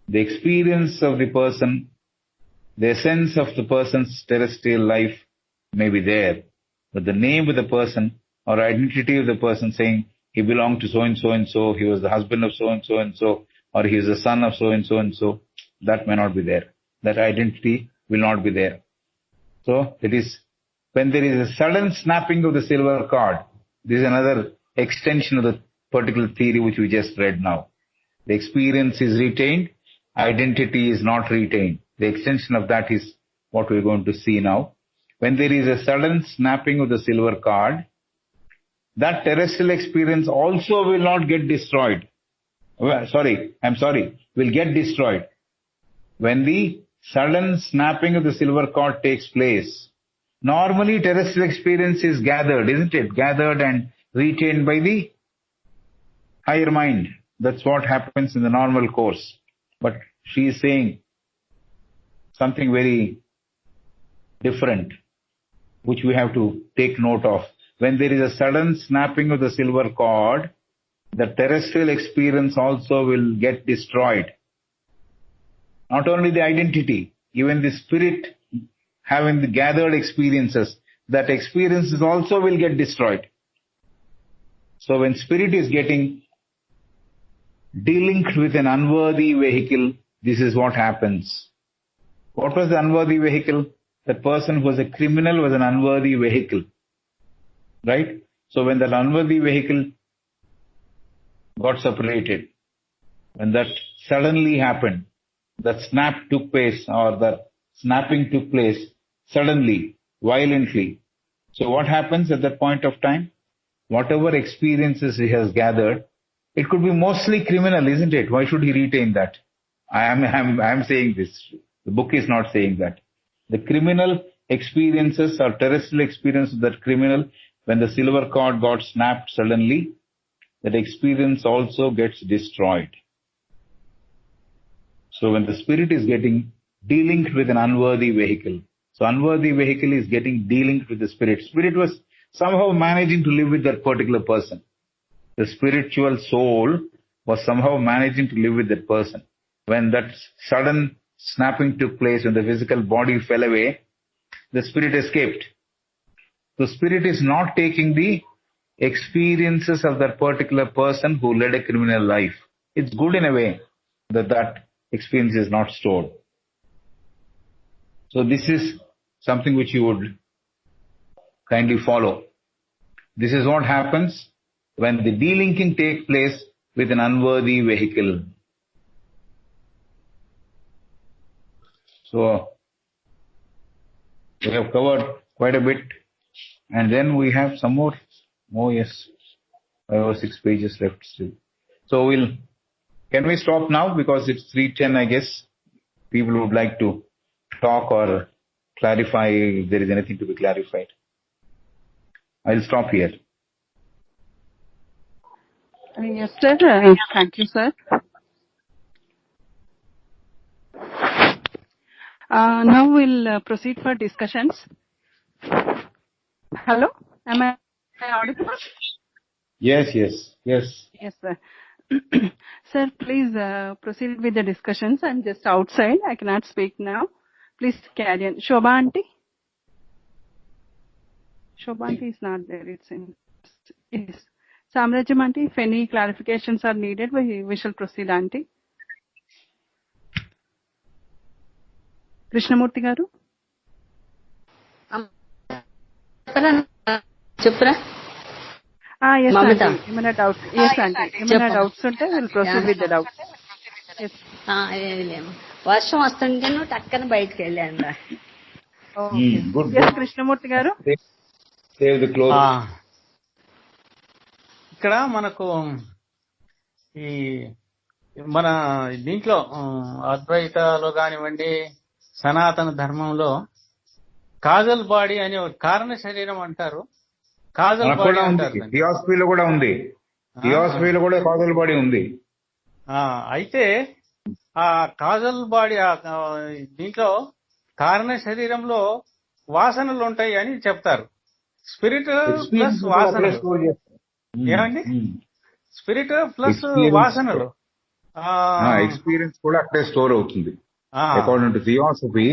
The experience of the person, the essence of the person's terrestrial life may be there, but the name of the person or identity of the person saying he belonged to so and so and so, he was the husband of so and so and so, or he is the son of so and so, that may not be there. That identity will not be there. So it is when there is a sudden snapping of the silver cord. This is another extension of the particular theory which we just read now. The experience is retained, identity is not retained. The extension of that is what we're going to see now. When there is a sudden snapping of the silver cord, that terrestrial experience also will not get destroyed. Will get destroyed. When the sudden snapping of the silver cord takes place, normally terrestrial experience is gathered, isn't it? Gathered and retained by the higher mind. That's what happens in the normal course. But she is saying something very different, which we have to take note of. When there is a sudden snapping of the silver cord, the terrestrial experience also will get destroyed. Not only the identity, even the spirit having the gathered experiences, that experiences also will get destroyed. So when spirit is getting delinked with an unworthy vehicle, this is what happens. What was the unworthy vehicle? That person who was a criminal was an unworthy vehicle. Right? So when that unworthy vehicle got separated, when that suddenly happened, that snap took place, or the snapping took place suddenly, violently. So what happens at that point of time? Whatever experiences he has gathered, it could be mostly criminal, isn't it? Why should he retain that? I am saying this. The book is not saying that. The criminal experiences or terrestrial experience of that criminal, when the silver cord got snapped suddenly, that experience also gets destroyed. So when the spirit is getting delinked with an unworthy vehicle, so unworthy vehicle is getting delinked with the spirit. Spirit was somehow managing to live with that particular person. The spiritual soul was somehow managing to live with that person. When that sudden snapping took place, when the physical body fell away, the spirit escaped. The spirit is not taking the experiences of that particular person who led a criminal life. It's good in a way that that experience is not stored. So this is something which you would kindly follow. This is what happens when the delinking takes place with an unworthy vehicle. So we have covered quite a bit, and then we have some more. Oh yes, 5 or 6 pages left still. So can we stop now, because it's 3:10, I guess. People would like to talk or clarify if there is anything to be clarified. I'll stop here. Yes, sir. Thank you, sir. Now we'll proceed for discussions. Hello? Am I audible? Yes. Yes, sir. Sir, please proceed with the discussions. I'm just outside. I cannot speak now. Please carry on. Shobha aunty? Shobha aunty is not there. It's in. Yes. Samrajam aunty, if any clarifications are needed, we shall proceed, aunty. Krishnamurti garu? చెప్పరా Yes, Mamata. aunty. Emana doubts? Yes, aunty. Emana doubts unte we'll proceed with the doubts. Yes. ఏమి లేము వర్షం వస్తుంటే నువ్వు టక్కన బయటకు వెళ్ళాను Okay. Good. Yes, Good. Krishnamurti garu? Save the clothes. ఇక్కడ మనకు ఈ మన దీంట్లో అద్వైతలో కానివ్వండి, సనాతన ధర్మంలో కాజల్ బాడీ అనే ఒక కారణ శరీరం అంటారు. కాజల్ మనకు బాడీ కూడా ఉంది. అంటారు. థియాసఫీలో కూడా ఉంది. థియాసఫీలో కూడా కాజల్ బాడీ ఉంది. అయితే ఆ కాజల్ బాడీ దీంట్లో కారణ శరీరంలో వాసనలు ఉంటాయి అని చెప్తారు. స్పిరిట్ ప్లస్ వాసనలు. ఏమండి? స్పిరిట్ ప్లస్ వాసనలు. ఎక్స్పీరియన్స్ కూడా అక్కడే స్టోర్ అవుతుంది. According to theosophy,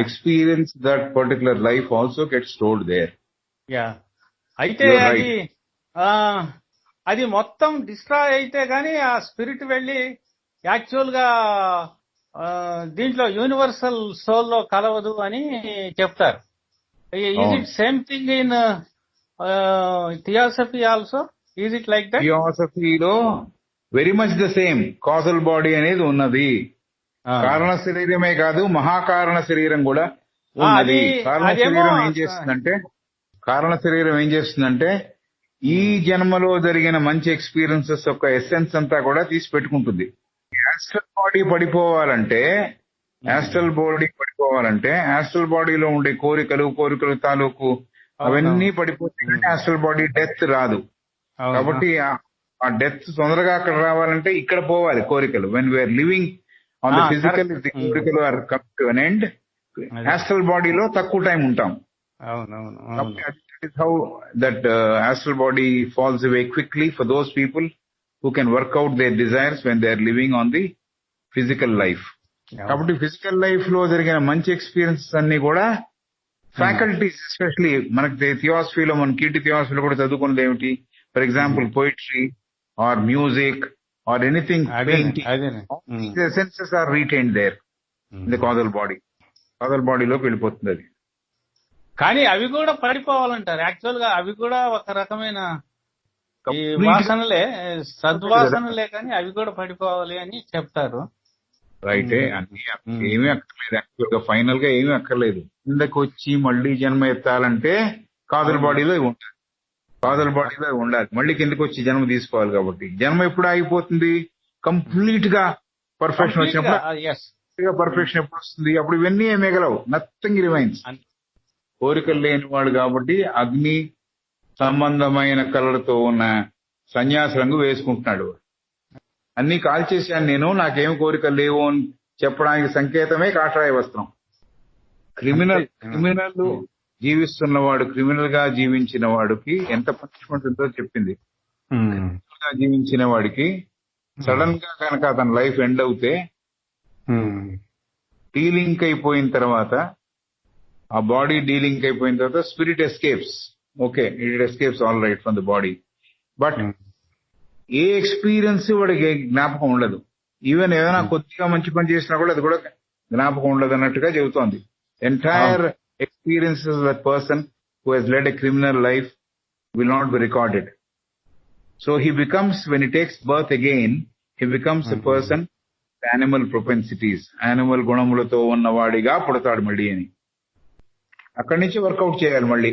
experience that particular life also get stored there. అయితే అది మొత్తం డిస్ట్రాయ్ అయితే గానీ ఆ స్పిరిట్ వెళ్ళి యాక్చువల్ గా దీంట్లో యూనివర్సల్ సోల్ లో కలవదు అని చెప్తారు. Is it same thing in theosophy also? Is it like that? థియాసఫీలో very much the same. Causal body అనేది ఉన్నది. కారణ శరీరమే కాదు, మహాకారణ శరీరం కూడా ఉన్నది. కారణ శరీరం ఏం చేస్తుందంటే ఈ జన్మలో జరిగిన మంచి ఎక్స్పీరియన్సెస్ యొక్క ఎసెన్స్ అంతా కూడా తీసి పెట్టుకుంటుంది. యాస్ట్రల్ బాడీ పడిపోవాలంటే యాస్ట్రల్ బాడీలో ఉండే కోరికలు తాలూకు అవన్నీ పడిపోతే యాస్ట్రల్ బాడీ డెత్ రాదు. కాబట్టి ఆ డెత్ తొందరగా అక్కడ రావాలంటే ఇక్కడ పోవాలి కోరికలు. When we are living on the physical, the కోరికలు are come to an end. Astral బాడీలో తక్కువ టైం ఉంటాం. Is how that astral body falls away quickly for those people who can work out their desires when they are living on the physical life. కాబట్టి physical life లో జరిగిన మంచి experiences అన్ని కూడా faculties, especially మనకి థియాసఫీలో, మన కీర్తి థియాసఫీలో కూడా చదువుకున్నది ఏమిటి? For example poetry or music or anything, painting, essences are retained there in the causal body. Causal బాడీలోకి వెళ్ళిపోతుంది అది. కానీ అవి కూడా పడిపోవాలంటారు. యాక్చువల్ గా అవి కూడా ఒక రకమైన ఈ వాసనలే, సద్వాసనలే, కానీ అవి కూడా పడిపోవాలి అని చెప్తారు. రైటే. అన్ని ఏమీ అక్కర్లేదు. యాక్చువల్ గా ఫైనల్ గా ఏమీ అక్కర్లేదు. కిందకి వచ్చి మళ్ళీ జన్మ ఎత్తాలంటే కాజల్ బాడీలో ఉండాలి. మళ్ళీ కిందకి వచ్చి జన్మ తీసుకోవాలి. కాబట్టి జన్మ ఎప్పుడు ఆగిపోతుంది? కంప్లీట్ గా పర్ఫెక్షన్ వచ్చినప్పుడు. పర్ఫెక్షన్ ఎప్పుడు వస్తుంది? అప్పుడు ఇవన్నీ మిగలవు. Nothing remains. కోరికలు లేనివాడు కాబట్టి అగ్ని సంబంధమైన కలర్తో ఉన్న సన్యాసి రంగు వేసుకుంటున్నాడు. అన్ని కాల్చేసాను నేను, నాకేం కోరికలు లేవు అని చెప్పడానికి సంకేతమే కాషాయ వస్త్రం. క్రిమినల్ జీవిస్తున్నవాడు, క్రిమినల్ గా జీవించిన వాడికి ఎంత పనిష్మెంట్ ఉందో చెప్పింది. జీవించిన వాడికి సడన్ గా కనుక అతని లైఫ్ ఎండ్ అవుతే, డీలింక్ అయిపోయిన తర్వాత, ఆ బాడీ డీలింక్ అయిపోయిన తర్వాత spirit escapes. Okay, it escapes all right from the body. But A experience వాడికి జ్ఞాపకం ఉండదు. ఈవెన్ ఏదైనా కొద్దిగా మంచి పని చేసినా కూడా అది కూడా జ్ఞాపకం ఉండదు అన్నట్టుగా చెబుతోంది. Entire experiences of that person who has led a criminal life will not be recorded. So he becomes, when he takes birth again, he becomes a person with animal propensities, animal గుణములతో ఉన్నవాడిగా పుడతాడు మళ్ళీ అని. అక్కడి నుంచి work out చేయాలి మళ్ళీ.